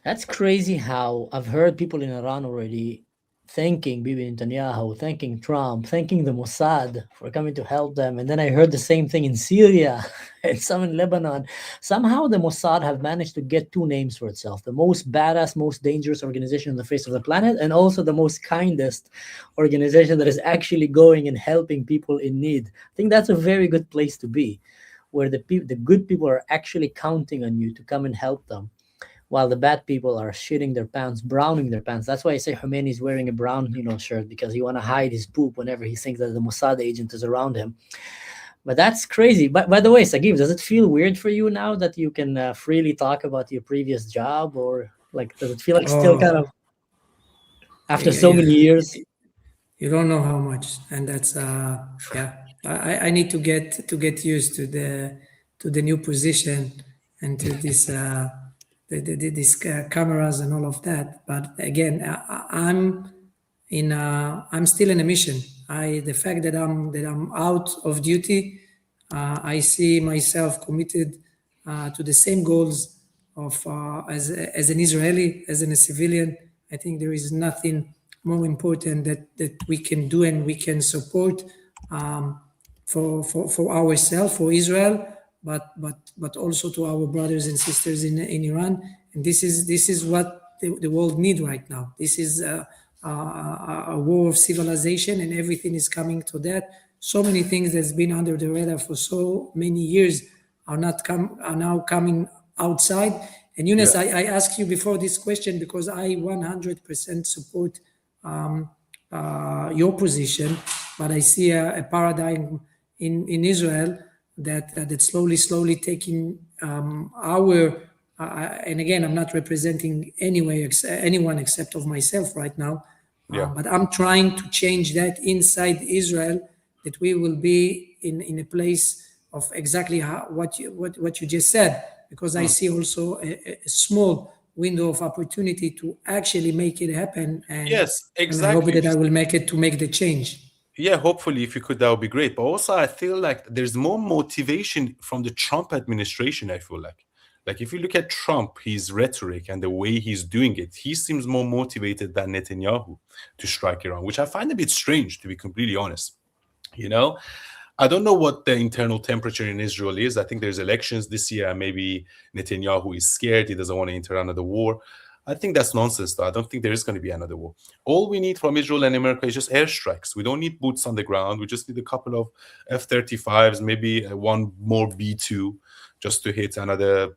That's crazy how I've heard people in Iran already thanking Bibi Netanyahu, thanking Trump, thanking the Mossad for coming to help them. And then I heard the same thing in Syria and some in Lebanon. Somehow the Mossad have managed to get two names for itself: the most badass, most dangerous organization on the face of the planet, and also the most kindest organization that is actually going and helping people in need. I think that's a very good place to be, where the good people are actually counting on you to come and help them, while the bad people are shitting their pants, browning their pants. That's why I say Khomeini is wearing a brown, shirt, because he want to hide his poop whenever he thinks that the Mossad agent is around him. But that's crazy. But by the way, Sagiv, does it feel weird for you now that you can freely talk about your previous job, or like does it feel like still kind of Oh, after so yeah, many years? you don't know how much, and that's yeah. I need to get used to the new position and to this these cameras and all of that. But again, I'm still in a mission. The fact that I'm out of duty, I see myself committed to the same goals of as an Israeli, as a civilian. I think there is nothing more important that we can do and we can support for ourselves, for Israel, but also to our brothers and sisters in Iran. And this is what the world need right now. This is a war of civilization, and everything is coming to that. So many things that's been under the radar for so many years are now coming outside. And Younes, Yeah. I asked you before this question because I 100% support your position, but I see a paradigm in Israel that slowly taking our and again, I'm not representing anyone except of myself right now, Yeah. but I'm trying to change that inside Israel, that we will be in a place of exactly what you just said, because I see also a small window of opportunity to actually make it happen, Yes, and I hope exactly. that I will make it to make the change. Yeah, hopefully, if you could, that would be great. But also, I feel like there's more motivation from the Trump administration. I feel like if you look at Trump, his rhetoric and the way he's doing it, he seems more motivated than Netanyahu to strike Iran, which I find a bit strange, to be completely honest. You know, I don't know what the internal temperature in Israel is. I think there's elections this year, and maybe Netanyahu is scared. He doesn't want to enter another war. I think that's nonsense, though. I don't think there is going to be another war. All we need from Israel and America is just airstrikes. We don't need boots on the ground. We just need a couple of F-35s, maybe one more B-2, just to hit another,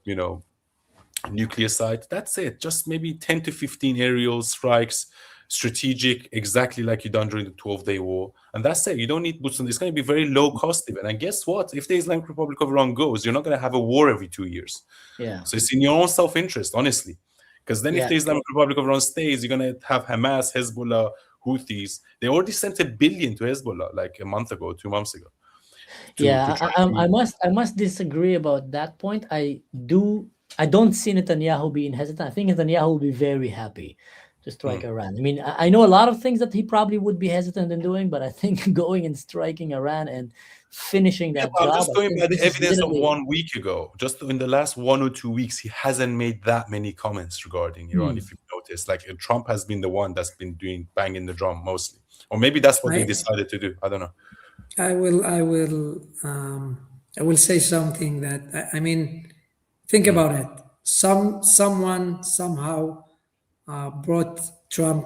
nuclear site. That's it. Just maybe 10 to 15 aerial strikes, strategic, exactly like you done during the 12-day war. And that's it. You don't need boots on. It's going to be very low cost even. And guess what? If the Islamic Republic of Iran goes, you're not going to have a war every 2 years. Yeah. So it's in your own self-interest, honestly. Because then if Yeah. the Islamic Republic of Iran stays, you're going to have Hamas, Hezbollah, Houthis. They already sent $1 billion to Hezbollah like a month ago, 2 months ago. Yeah, try I to. must disagree about that point. I don't see Netanyahu being hesitant. I think Netanyahu will be very happy to strike Iran. I mean, I know a lot of things that he probably would be hesitant in doing, but I think going and striking Iran and finishing Yeah, that but I'm job, just I going think by the this is evidence of literally 1 week ago. Just in the last 1 or 2 weeks, he hasn't made that many comments regarding Iran. If you've noticed, like Trump has been the one that's been banging the drum mostly, or maybe that's what they I decided to do. I don't know. I will say something that I mean, think about it. Someone somehow brought Trump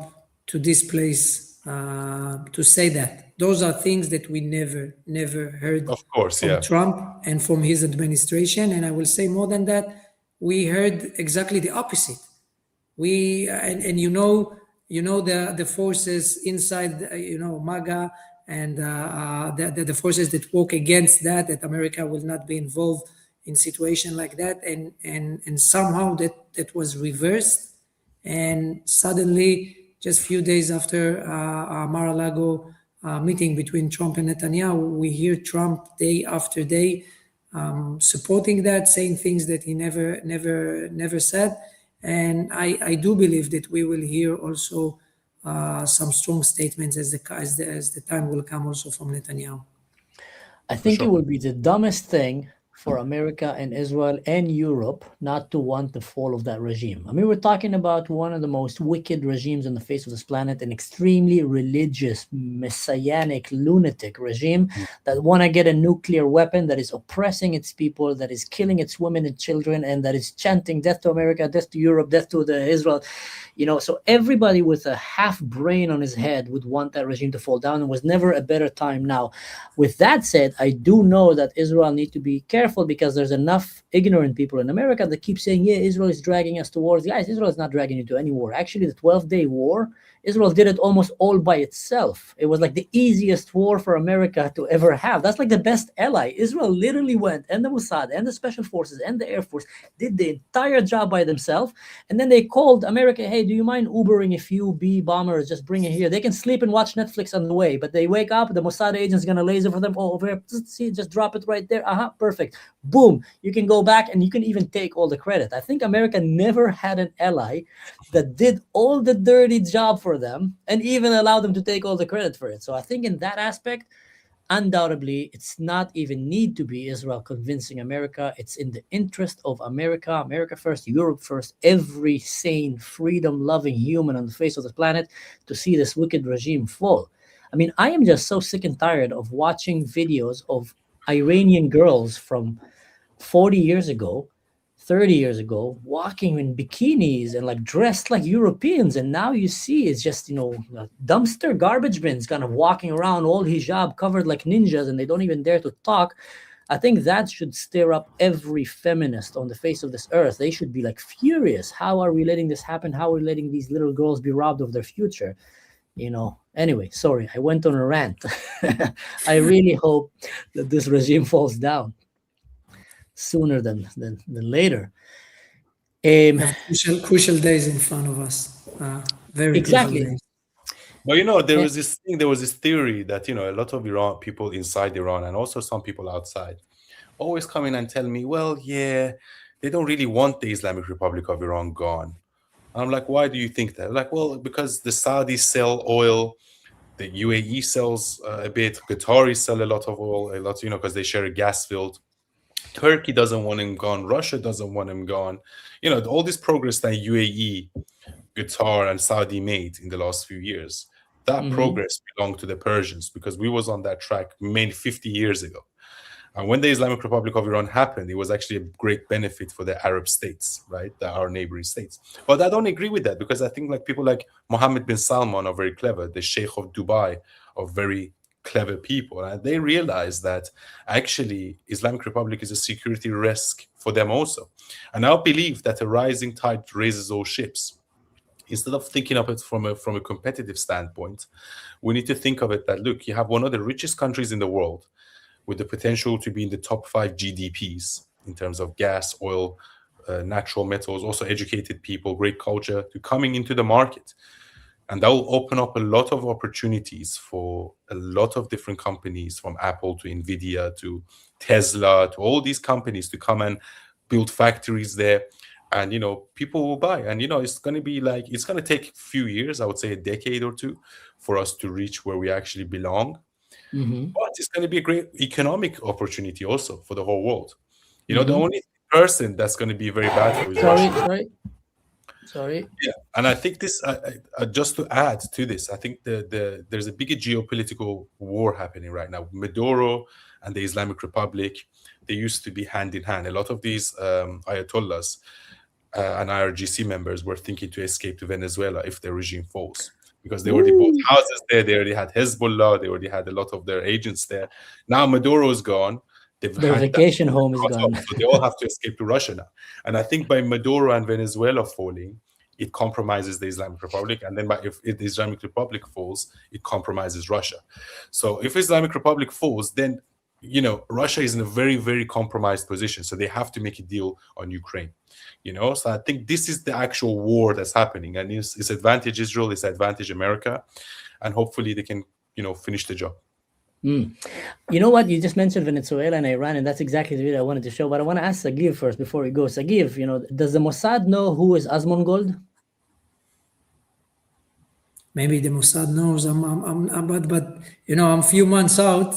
to this place to say that. Those are things that we never heard Of course, from yeah. Trump and from his administration. And I will say more than that, we heard exactly the opposite. We and the forces inside MAGA and the forces that work against that America will not be involved in situation like that, and somehow that was reversed, and suddenly just few days after Mar-a-Lago meeting between Trump and Netanyahu, we hear Trump day after day supporting that, saying things that he never said. And I do believe that we will hear also some strong statements as the time will come also from Netanyahu. I For think it sure. would be the dumbest thing for America and Israel and Europe not to want the fall of that regime? I mean, we're talking about one of the most wicked regimes on the face of this planet, an extremely religious, messianic, lunatic regime that want to get a nuclear weapon, that is oppressing its people, that is killing its women and children, and that is chanting death to America, death to Europe, death to the Israel. So everybody with a half brain on his head would want that regime to fall down, and was never a better time now. With that said, I do know that Israel need to be careful, because there's enough ignorant people in America that keep saying, yeah, Israel is dragging us to wars. Guys, Israel is not dragging you to any war. Actually, the 12-day war, Israel did it almost all by itself. It was like the easiest war for America to ever have. That's like the best ally. Israel literally went, and the Mossad and the Special Forces and the Air Force did the entire job by themselves. And then they called America, hey, do you mind Ubering a few B bombers? Just bring it here. They can sleep and watch Netflix on the way, but they wake up, the Mossad agent's going to laser for them. Oh, over here, see, just drop it right there. Perfect. Boom. You can go back, and you can even take all the credit. I think America never had an ally that did all the dirty job for them and even allowed them to take all the credit for it. So I think in that aspect, undoubtedly, it's not even need to be Israel convincing America. It's in the interest of America, America first, Europe first, every sane, freedom-loving human on the face of the planet, to see this wicked regime fall. I mean, I am just so sick and tired of watching videos of Iranian girls from 40 years ago, 30 years ago, walking in bikinis and like dressed like Europeans. And now you see it's just, dumpster garbage bins kind of walking around, all hijab covered like ninjas, and they don't even dare to talk. I think that should stir up every feminist on the face of this earth. They should be like furious. How are we letting this happen? How are we letting these little girls be robbed of their future? Anyway, sorry, I went on a rant. I really hope that this regime falls down sooner than later. Crucial days in front of us. Very Exactly. crucial days. But there was this thing, there was this theory that a lot of Iran people inside Iran, and also some people outside, always come in and tell me, well, yeah, they don't really want the Islamic Republic of Iran gone. And I'm like, why do you think that? Like, well, because the Saudis sell oil, the UAE sells a bit, Qataris sell a lot of oil, because they share a gas field. Turkey doesn't want him gone. Russia doesn't want him gone. All this progress that UAE, Qatar, and Saudi made in the last few years, that progress belonged to the Persians, because we was on that track made 50 years ago. And when the Islamic Republic of Iran happened, it was actually a great benefit for the Arab states, right? Our neighboring states. But I don't agree with that, because I think people like Mohammed bin Salman are very clever. The Sheikh of Dubai are very clever people, and they realize that actually Islamic Republic is a security risk for them also. And I believe that a rising tide raises all ships. Instead of thinking of it from a competitive standpoint, we need to think of it that, look, you have one of the richest countries in the world with the potential to be in the top 5 GDPs in terms of gas, oil, natural metals, also educated people, great culture, to coming into the market. And that will open up a lot of opportunities for a lot of different companies, from Apple to Nvidia to Tesla, to all these companies, to come and build factories there. And, people will buy. And, it's going to be it's going to take a few years, I would say a decade or two, for us to reach where we actually belong. But it's going to be a great economic opportunity also for the whole world. The only person that's going to be very bad for is Russia. Sorry. Yeah, and I think this, just to add to this, I think there's a bigger geopolitical war happening right now. Maduro and the Islamic Republic, they used to be hand in hand. A lot of these Ayatollahs and IRGC members were thinking to escape to Venezuela if the regime falls, because they already bought houses there, they already had Hezbollah, they already had a lot of their agents there. Now Maduro is gone. Their vacation home is gone. So they all have to escape to Russia now. And I think by Maduro and Venezuela falling, it compromises the Islamic Republic. And then if the Islamic Republic falls, it compromises Russia. So if Islamic Republic falls, then, Russia is in a very, very compromised position. So they have to make a deal on Ukraine. So I think this is the actual war that's happening. And it's advantage Israel, it's advantage America. And hopefully they can, finish the job. You know what? You just mentioned Venezuela and Iran, and that's exactly the video I wanted to show. But I want to ask Sagiv first before we go. Sagiv, does the Mossad know who is Asmongold? Maybe the Mossad knows. But I'm few months out.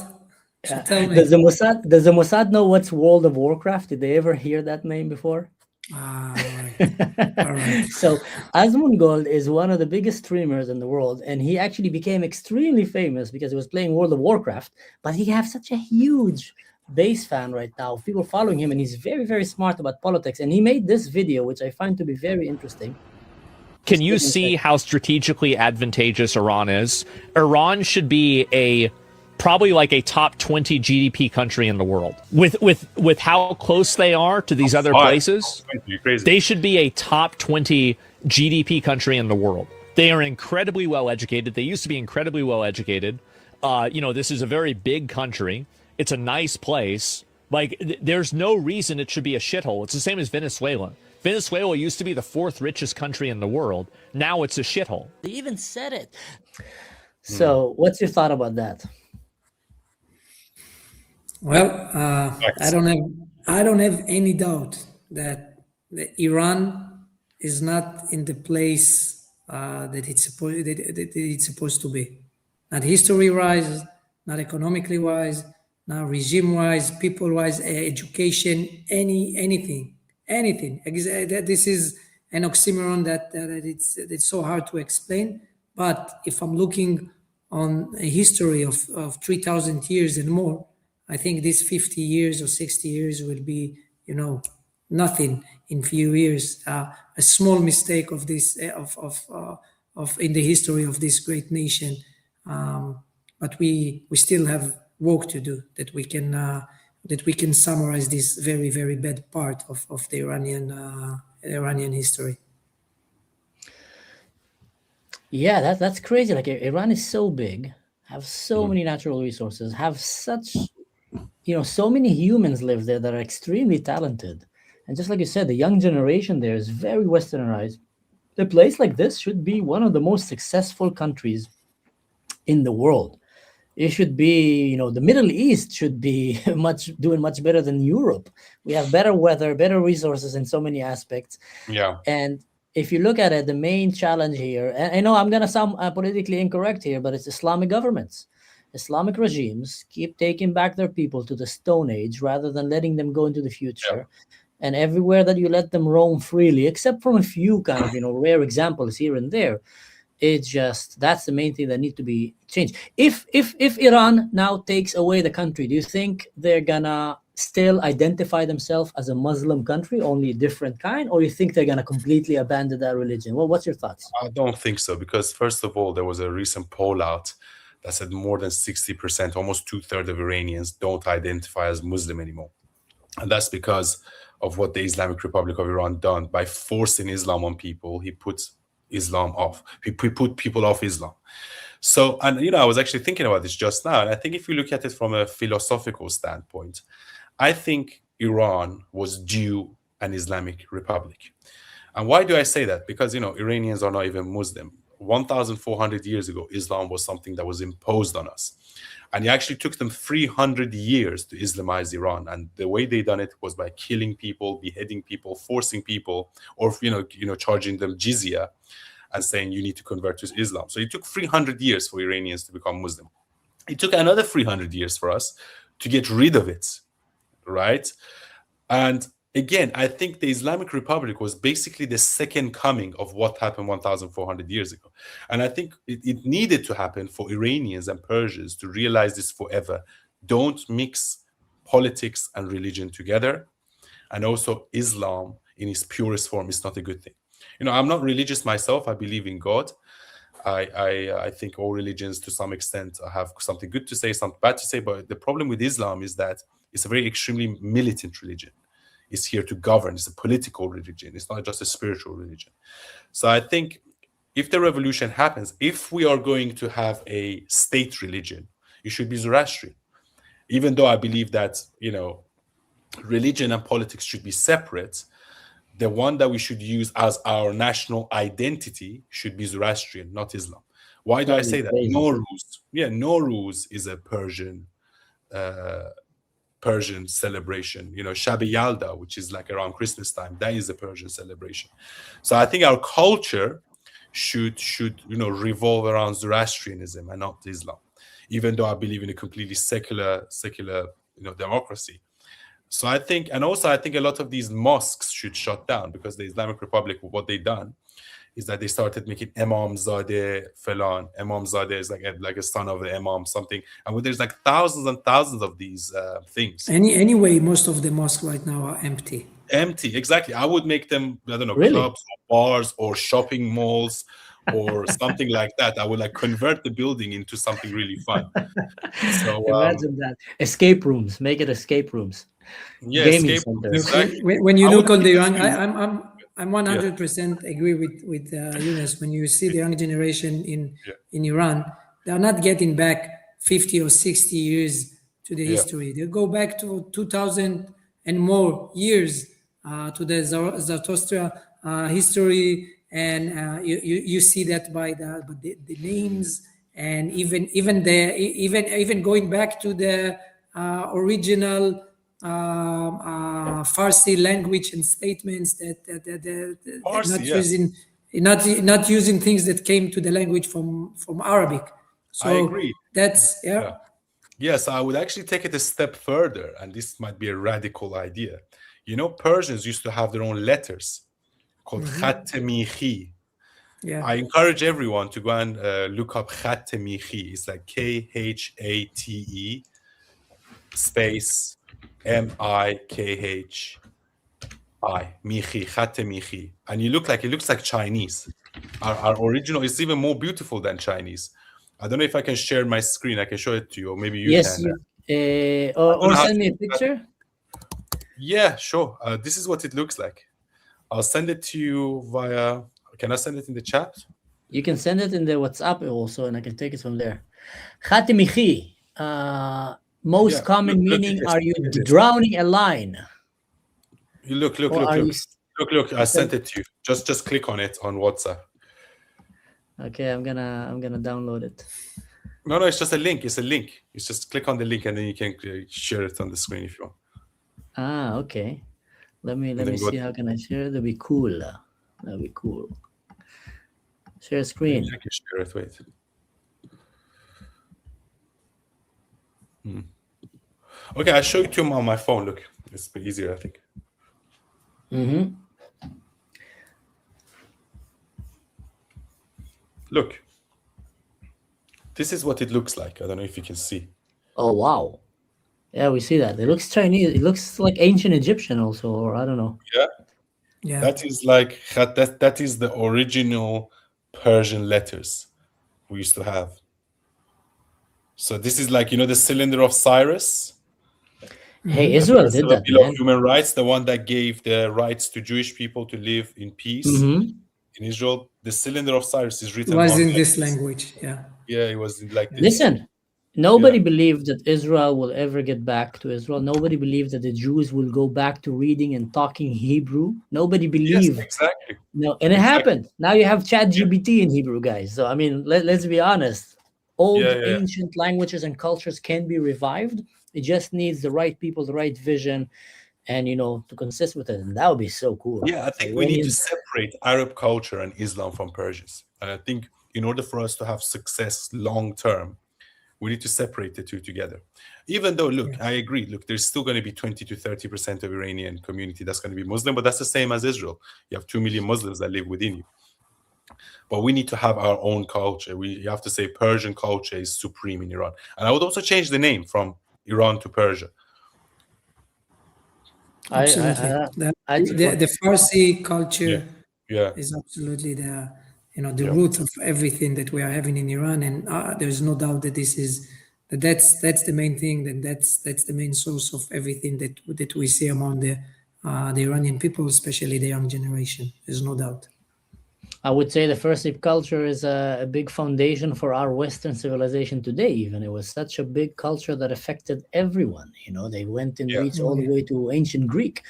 So tell me. Does the Mossad know what's World of Warcraft? Did they ever hear that name before? All right. All right. So Asmongold is one of the biggest streamers in the world, and he actually became extremely famous because he was playing World of Warcraft. But he has such a huge base fan right now, people following him, and he's very, very smart about politics. And he made this video, which I find to be very interesting. Can you see how strategically advantageous Iran is? Iran should be probably like a top 20 GDP country in the world. With how close they are to these other places, they should be a top 20 GDP country in the world. They are incredibly well educated. They used to be incredibly well educated. This is a very big country. It's a nice place. Like, there's no reason it should be a shithole. It's the same as Venezuela. Venezuela used to be the 4th richest country in the world. Now it's a shithole. They even said it. So what's your thought about that? Well, I don't have any doubt that Iran is not in the place that it's supposed to be. Not history-wise, not economically-wise, not regime-wise, people-wise, education, anything. This is an oxymoron that it's so hard to explain. But if I'm looking on a history of 3,000 years and more, I think this 50 years or 60 years will be, nothing in few years. A small mistake of this of in the history of this great nation. But we still have work to do that we can summarize this very, very bad part of the Iranian history. Yeah, that's crazy. Like, Iran is so big, have so many natural resources, have such, so many humans live there that are extremely talented. And just like you said, the young generation there is very westernized. A place like this should be one of the most successful countries in the world. It should be, the Middle East should be doing much better than Europe. We have better weather, better resources in so many aspects. Yeah. And if you look at it, the main challenge here, and I know I'm going to sound politically incorrect here, but it's Islamic governments. Islamic regimes keep taking back their people to the Stone Age rather than letting them go into the future. Yeah. And everywhere that you let them roam freely, except from a few kind of, rare examples here and there, that's the main thing that needs to be changed. If Iran now takes away the country, do you think they're gonna still identify themselves as a Muslim country, only a different kind, or you think they're gonna completely abandon that religion? Well, what's your thoughts? I don't think so, because first of all, there was a recent poll out that said more than 60%, almost 2/3 of Iranians don't identify as Muslim anymore. And that's because of what the Islamic Republic of Iran done by forcing Islam on people. He puts Islam off. He put people off Islam. So, and I was actually thinking about this just now, and I think if you look at it from a philosophical standpoint, I think Iran was due an Islamic Republic. And why do I say that? Because, Iranians are not even Muslim. 1,400 years ago, Islam was something that was imposed on us. And it actually took them 300 years to Islamize Iran. And the way they done it was by killing people, beheading people, forcing people, or, charging them jizya and saying you need to convert to Islam. So it took 300 years for Iranians to become Muslim. It took another 300 years for us to get rid of it, right? And again, I think the Islamic Republic was basically the second coming of what happened 1,400 years ago. And I think it needed to happen for Iranians and Persians to realize this forever. Don't mix politics and religion together. And also Islam in its purest form is not a good thing. I'm not religious myself. I believe in God. I think all religions to some extent have something good to say, something bad to say. But the problem with Islam is that it's a very extremely militant religion. It's here to govern. It's a political religion. It's not just a spiritual religion. So I think if the revolution happens, if we are going to have a state religion, it should be Zoroastrian. Even though I believe that, religion and politics should be separate, the one that we should use as our national identity should be Zoroastrian, not Islam. Why do I say that? Nowruz is a Persian celebration. Shab Yalda, which is like around Christmas time, that is a Persian celebration. So I think our culture should revolve around Zoroastrianism and not Islam. even though I believe in a completely secular, democracy. So I think, and also I think a lot of these mosques should shut down, because the Islamic Republic, what they done is that they started making Imam Zadeh Falan. Imam Zadeh is like a son of the Imam something. And there's like thousands and thousands of these things. Anyway, most of the mosques right now are empty. Empty, exactly. I would make them, I don't know, Really? clubs or bars or shopping malls or something like that. I would like convert the building into something really fun. So Imagine that. Escape rooms. Make it escape rooms. yeah, Gaming escape rooms, centers. exactly. When you I look would on the keep young, it I'm 100% agree with Younes. When you see the young generation in Iran, they are not getting back 50 or 60 years to the history. They go back to 2000 and more years to the Zarathustra history, and you see that by the names, and even going back to the original Farsi language and statements that Farsi, not using things that came to the language from Arabic. So I agree. that's Yes, I would actually take it a step further, and this might be a radical idea. Persians used to have their own letters called Khat Mikhi. yeah. I encourage everyone to go and look up Khat Mikhi. It's like Khate space Mikhi, Mikhi, Khat Mikhi. And it looks like Chinese. Our original is even more beautiful than Chinese. I don't know if I can share my screen. I can show it to you, or maybe you Yes. can. Or send me a picture. Yeah, sure. This is what it looks like. I'll send it to you via. Can I send it in the chat? You can send it in the WhatsApp also, and I can take it from there. Khatimihi. Most common look meaning, at this, are you look at this. drowning a line? You look. Or are you- Look. I sent it to you. Just click on it on WhatsApp. Okay, I'm gonna download it. No, it's just a link. It's a link. You just click on the link and then you can share it on the screen if you want. Okay. Let me then see how can I share. That'd be cool. Share screen. Maybe I can share it. Wait. Okay, I'll show it to you on my phone. Look, it's a bit easier, I think. Mm-hmm. Look. This is what it looks like. I don't know if you can see. Oh wow. Yeah, we see that. It looks Chinese. It looks like ancient Egyptian also, or I don't know. Yeah. That is like that is the original Persian letters we used to have. So this is like the cylinder of Cyrus. Hey, Israel did that, Bill man. of Human Rights, the one that gave the rights to Jewish people to live in peace in Israel. The cylinder of Cyrus is written. It was on in that. this language. Yeah. Yeah, it was like this. Listen, nobody believed that Israel will ever get back to Israel. Nobody believed that the Jews will go back to reading and talking Hebrew. Nobody believed. Yes, exactly. No, and it happened. Now you have ChatGPT in Hebrew, guys. So I mean, let's be honest. Old ancient languages and cultures can be revived. It just needs the right people, the right vision, and to consist with it. And that would be so cool. Yeah, I think we need to separate Arab culture and Islam from Persians. And I think in order for us to have success long term, we need to separate the two together. Even though, look, I agree. Look, there's still going to be 20 to 30% of Iranian community that's going to be Muslim, but that's the same as Israel. You have 2 million Muslims that live within you. But we need to have our own culture. You have to say Persian culture is supreme in Iran. And I would also change the name from Iran to Persia. Absolutely. The Farsi culture is absolutely the root of everything that we are having in Iran, and there's no doubt that that's the main thing, and that's the main source of everything that we see among the Iranian people, especially the young generation. There's no doubt. I would say the Farsi culture is a big foundation for our Western civilization today. Even it was such a big culture that affected everyone. They went and reached all the way to ancient Greek.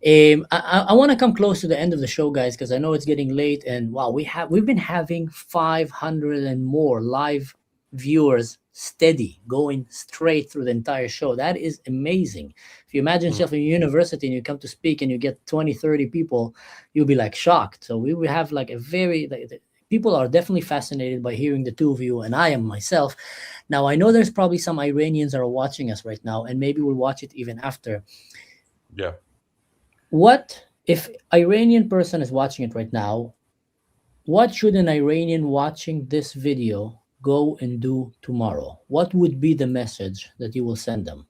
I want to come close to the end of the show, guys, because I know it's getting late. And wow, we've been having 500 and more live viewers steady, going straight through the entire show. That is amazing. If you imagine yourself in university and you come to speak and you get 20, 30 people, you'll be like shocked. So we will have like a very people are definitely fascinated by hearing the two of you, and I am myself. Now, I know there's probably some Iranians that are watching us right now, and maybe we'll watch it even after. Yeah. What if Iranian person is watching it right now? What should an Iranian watching this video go and do tomorrow? What would be the message that you will send them?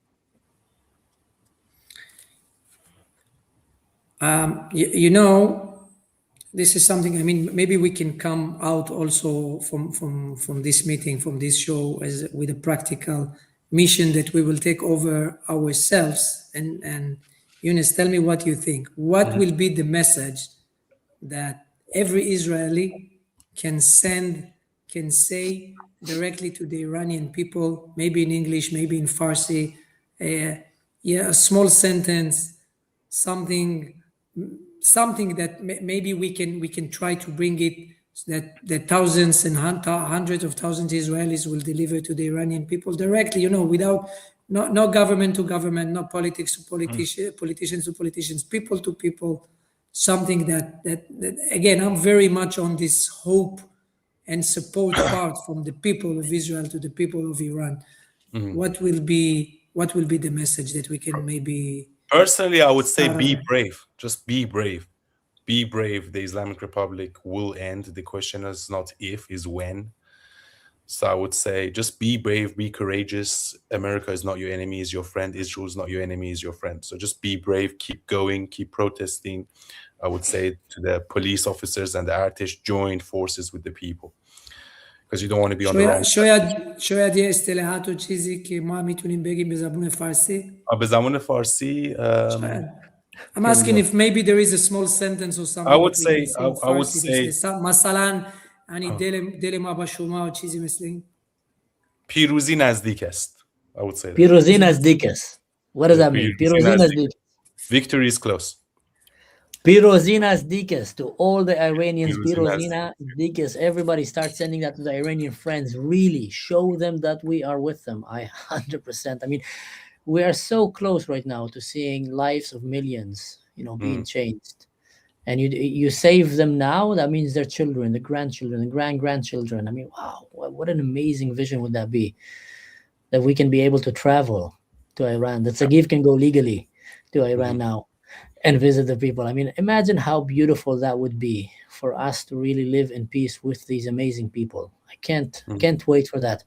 You know, this is something, I mean, maybe we can come out also from this meeting, from this show, as with a practical mission that we will take over ourselves. And Younes, tell me what you think. What will be the message that every Israeli can send, can say directly to the Iranian people, maybe in English, maybe in Farsi, a small sentence, something that maybe we can try to bring it, that thousands and hundreds of thousands of Israelis will deliver to the Iranian people directly, without no government to government, no politics to politicians to politicians, people to people. Something that again, I'm very much on this hope and support part from the people of Israel to the people of Iran. What will be the message that we can maybe... Personally, I would say be brave. Just be brave. Be brave. The Islamic Republic will end. The question is not if, is when. So I would say just be brave, be courageous. America is not your enemy, is your friend. Israel is not your enemy, is your friend. So just be brave, keep going, keep protesting. I would say to the police officers and the artists, join forces with the people. Because you don't want to be on the wrong side. شاید یه اصطلاحات و چیزی که ما میتونیم بگیم به زبان فارسی. به زبان فارسی I'm asking if maybe there is a small sentence or something. I would say مثلا یعنی دل ما با شما و چیزی مثل این. پیروزی نزدیک است. I would say that. پیروزی نزدیک است. What does that mean? پیروزی نزدیک. Victory is close. Pirozi نزدیک است. To all the Iranians, Pirozi نزدیک است. Everybody start sending that to the Iranian friends. Really show them that we are with them. 100%. I mean, we are so close right now to seeing lives of millions, being changed. And you save them now, that means their children, the grandchildren, the grandchildren. I mean, wow, what an amazing vision would that be? That we can be able to travel to Iran, that Sagiv can go legally to Iran now and visit the people. I mean, imagine how beautiful that would be for us to really live in peace with these amazing people. I can't wait for that.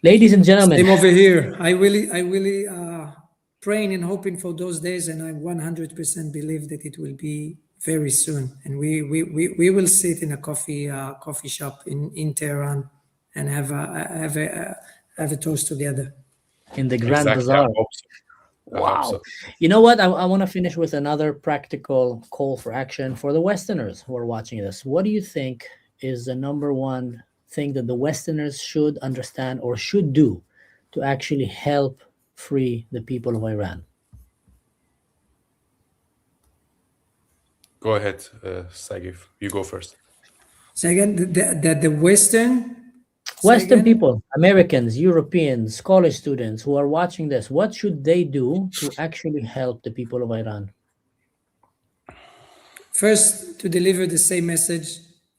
Ladies and gentlemen. Same over here. I really praying and hoping for those days, and I 100% believe that it will be very soon. And we will sit in a coffee shop in Tehran and have a toast together. In the Grand Bazaar. Wow. You know what? I want to finish with another practical call for action for the Westerners who are watching this. What do you think is the number one thing that the Westerners should understand or should do to actually help free the people of Iran? Go ahead, Sagiv. You go first. Second, the Western people, Americans, Europeans, college students who are watching this, what should they do to actually help the people of Iran? First, to deliver the same message,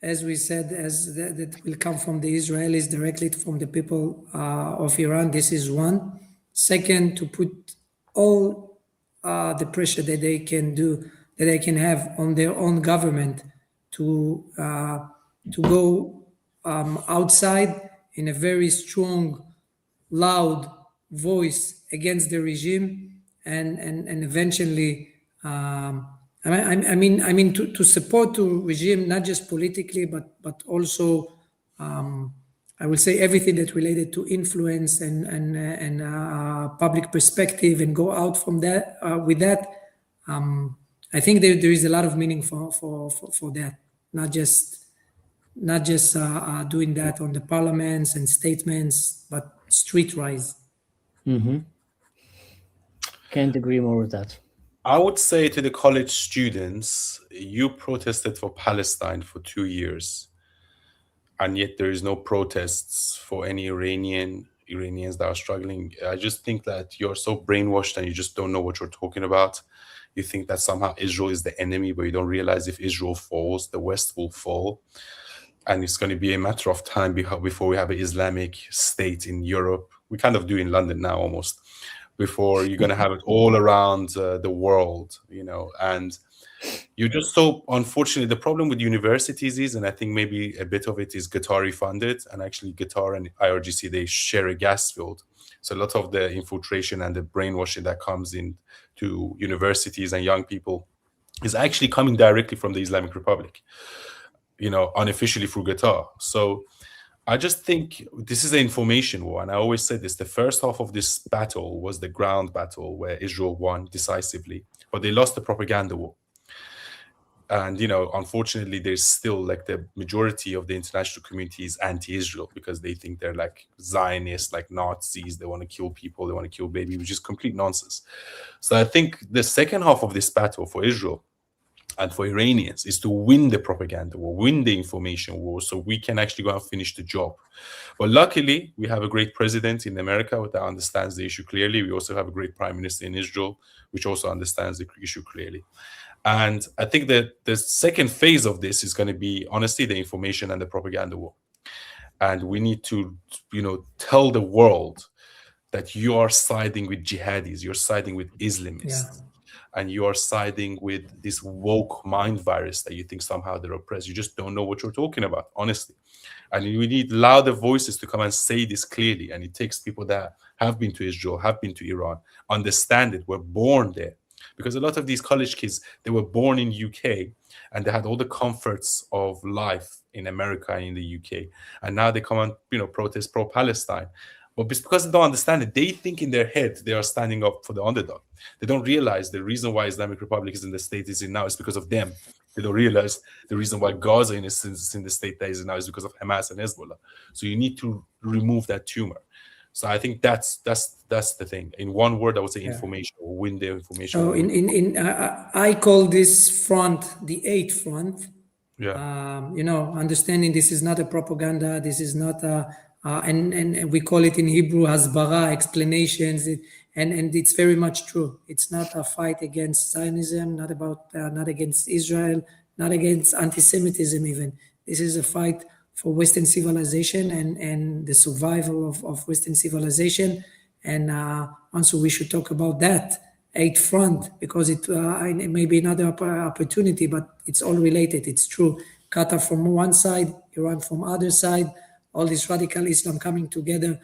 as we said, as that will come from the Israelis directly from the people of Iran. This is one. Second, to put all the pressure that they can do, that they can have on their own government to go outside in a very strong, loud voice against the regime, and eventually, I mean to support the regime, not just politically, but also, I will say everything that related to influence and public perspective, and go out from that with that. I think there is a lot of meaning for that, not just doing that on the parliaments and statements, but streetwise. Can't agree more with that. I would say to the college students, you protested for Palestine for 2 years, and yet there is no protests for any Iranians that are struggling. I just think that you're so brainwashed and you just don't know what you're talking about. You think that somehow Israel is the enemy, but you don't realize if Israel falls, the West will fall. and it's going to be a matter of time before we have an Islamic state in Europe. We kind of do in London now almost, before you're going to have it all around the world, and you're just so unfortunately. The problem with universities is, and I think maybe a bit of it is Qatari funded, and actually Qatar and IRGC, they share a gas field. So a lot of the infiltration and the brainwashing that comes in to universities and young people is actually coming directly from the Islamic Republic, unofficially through Qatar. So I just think this is an information war. And I always say this, the first half of this battle was the ground battle where Israel won decisively, but they lost the propaganda war. And, unfortunately, there's still like the majority of the international community is anti-Israel because they think they're like Zionists, like Nazis. They want to kill people. They want to kill babies, which is complete nonsense. So I think the second half of this battle for Israel and for Iranians is to win the propaganda war, win the information war, so we can actually go and finish the job. But luckily, we have a great president in America that understands the issue clearly. We also have a great prime minister in Israel, which also understands the issue clearly. And I think that the second phase of this is going to be, honestly, the information and the propaganda war. And we need to, tell the world that you are siding with jihadis, you're siding with Islamists, and you are siding with this woke mind virus that you think somehow they're oppressed. You just don't know what you're talking about, honestly. And we need louder voices to come and say this clearly. And it takes people that have been to Israel, have been to Iran, understand it, were born there. Because a lot of these college kids, they were born in UK and they had all the comforts of life in America and in the UK. And now they come and, protest pro-Palestine. But because they don't understand it, they think in their head they are standing up for the underdog. They don't realize the reason why Islamic Republic is in the state it's in now is because of them. They don't realize the reason why Gaza is in the state that is in now is because of Hamas and Hezbollah. So you need to remove that tumor. So I think that's the thing. In one word, I would say information, or win the information. So I call this front the 8th front. Yeah. Understanding this is not a propaganda. This is not and we call it in Hebrew hasbara, explanations. And it's very much true. It's not a fight against Zionism, not against Israel, not against anti-Semitism even. This is a fight for Western civilization and the survival of Western civilization. And also we should talk about that 8th front, because it may be another opportunity, but it's all related. It's true. Qatar from one side, Iran from other side, all this radical Islam coming together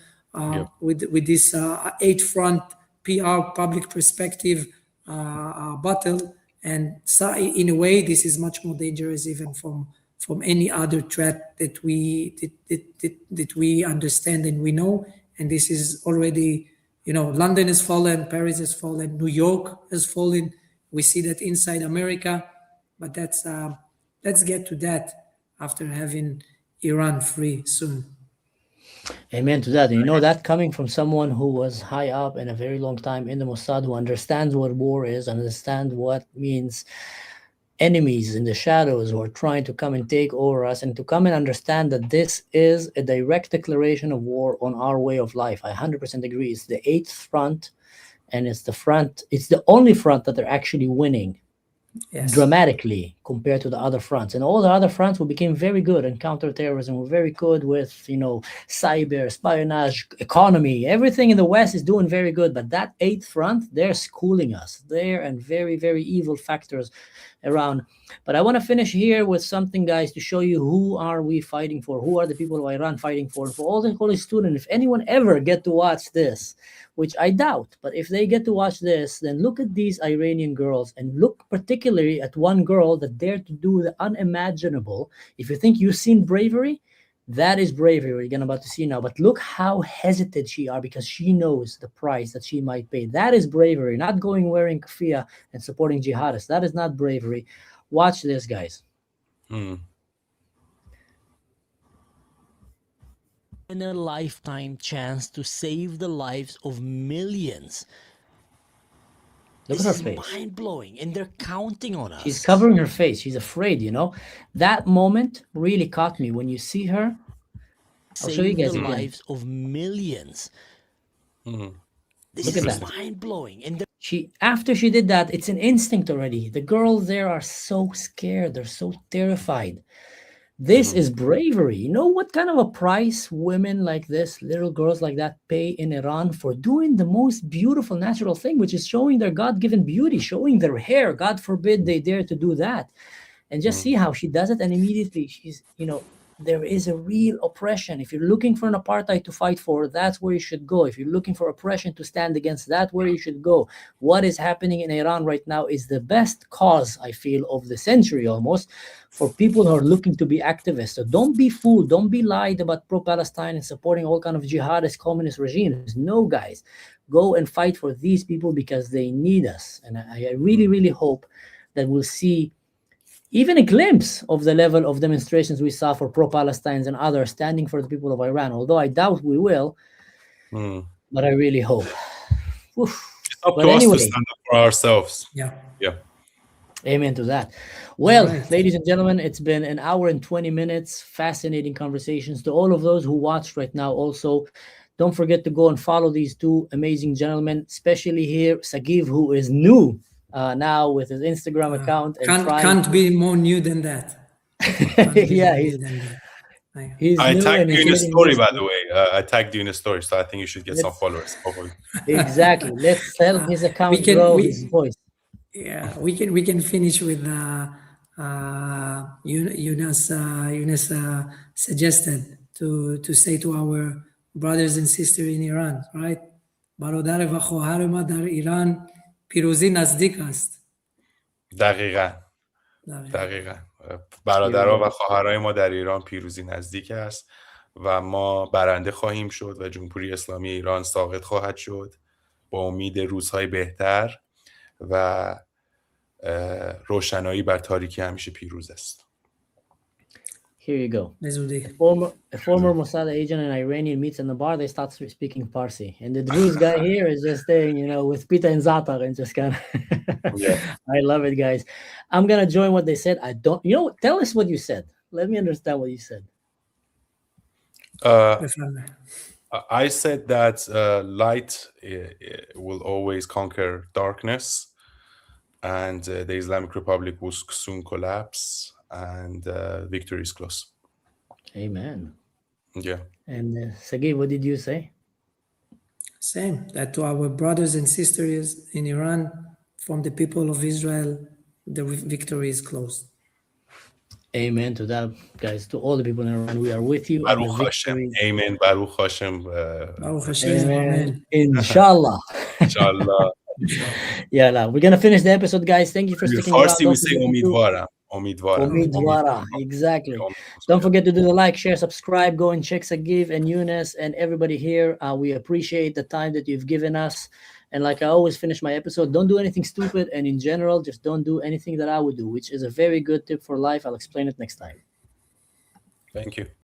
with this 8th front PR, public perspective battle. And so in a way, this is much more dangerous even from any other threat that we understand and we know. And this is already, London has fallen, Paris has fallen, New York has fallen. We see that inside America, but let's get to that after having Iran free soon. Amen to that. And that coming from someone who was high up in a very long time in the Mossad, who understands what war is, understands what means enemies in the shadows who are trying to come and take over us, and to come and understand that this is a direct declaration of war on our way of life. I 100% agree. It's the 8th front, and it's the only front that they're actually winning dramatically compared to the other fronts. And all the other fronts will become very good in counterterrorism. We're very good with, cyber, espionage, economy. Everything in the West is doing very good. But that 8th front, they're schooling us there, and very, very evil factors around. But I want to finish here with something, guys, to show you who are we fighting for? Who are the people of Iran fighting for? And for all the college students, if anyone ever get to watch this, which I doubt, but if they get to watch this, then look at these Iranian girls, and look particularly at one girl that dared to do the unimaginable. If you think you've seen bravery, that is bravery you're about to see now. But look how hesitant she are, because she knows the price that she might pay. That is bravery, not going wearing kafia and supporting jihadists. That is not bravery. Watch this, guys. In a lifetime chance to save the lives of millions. Look at her face. Mind-blowing, and they're counting on us. She's covering her face. She's afraid, That moment really caught me. When you see her, I'll show you guys the lives of millions. This Look is mind-blowing. And after she did that, it's an instinct already. The girls there are so scared. They're so terrified. This is bravery. You know what kind of a price women like this, little girls like that, pay in Iran for doing the most beautiful natural thing, which is showing their God-given beauty, showing their hair. God forbid they dare to do that. And just see how she does it, and immediately she's, there is a real oppression. If you're looking for an apartheid to fight for, that's where you should go. If you're looking for oppression to stand against, that's where you should go. What is happening in Iran right now is the best cause, I feel, of the century almost, for people who are looking to be activists. So don't be fooled. Don't be lied about pro-Palestine and supporting all kind of jihadist communist regimes. No, guys, go and fight for these people because they need us. And I really, really hope that we'll see even a glimpse of the level of demonstrations we saw for pro-Palestinians and others standing for the people of Iran, although I doubt we will, but I really hope. It's up to us to stand up for ourselves. Yeah. Amen to that. Well, Right. ladies and gentlemen, it's been an hour and 20 minutes. Fascinating conversations. To all of those who watched right now also, don't forget to go and follow these two amazing gentlemen, especially here, Sagiv, who is new now with his Instagram account. And Can't be more new than that. Yeah, he's I new tagged and you he's in a getting story, used by to the it. way. I tagged you in a story, so I think you should get some followers. Hopefully. Exactly. Let's help his account can- grow we- his voice. Yeah, we can finish with Younes suggested to say to our brothers and sisters in Iran, right? برادر و خواهر ما در ایران پیروزی نزدیک است. دقیقاً. برادرها و خواهرای ما در ایران پیروزی نزدیک است و ما برنده خواهیم شد و جمهوری اسلامی ایران ساقط خواهد شد با امید روزهای بهتر و روشنایی بر تاریکی همیشه پیروز است. Here you go. نزودی. A former Mossad agent and Iranian meets in the bar. They start speaking Farsi, and the Druze guy here is just staying, with pita and zatar and just kind of. Yeah. I love it, guys. I'm gonna join what they said. I don't. Tell us what you said. Let me understand what you said. بفرمایید. I said that light will always conquer darkness, and the Islamic Republic will soon collapse, and victory is close. Amen. Yeah. And Sagiv, what did you say? Same, that to our brothers and sisters in Iran, from the people of Israel, the victory is close. Amen to that, guys. To all the people in Iran, we are with you. Baruch Hashem. Amen. Baruch Hashem. Baruch Hashem. Amen. Inshallah. Inshallah. Yeah, we're gonna finish the episode, guys. Thank you for sticking around. Farsi we say Omidvaram. Omidvara, exactly. Don't forget to do the like, share, subscribe. Go and check Sagiv and Younes and everybody here. We appreciate the time that you've given us. And like I always finish my episode, don't do anything stupid. And in general, just don't do anything that I would do, which is a very good tip for life. I'll explain it next time. Thank you.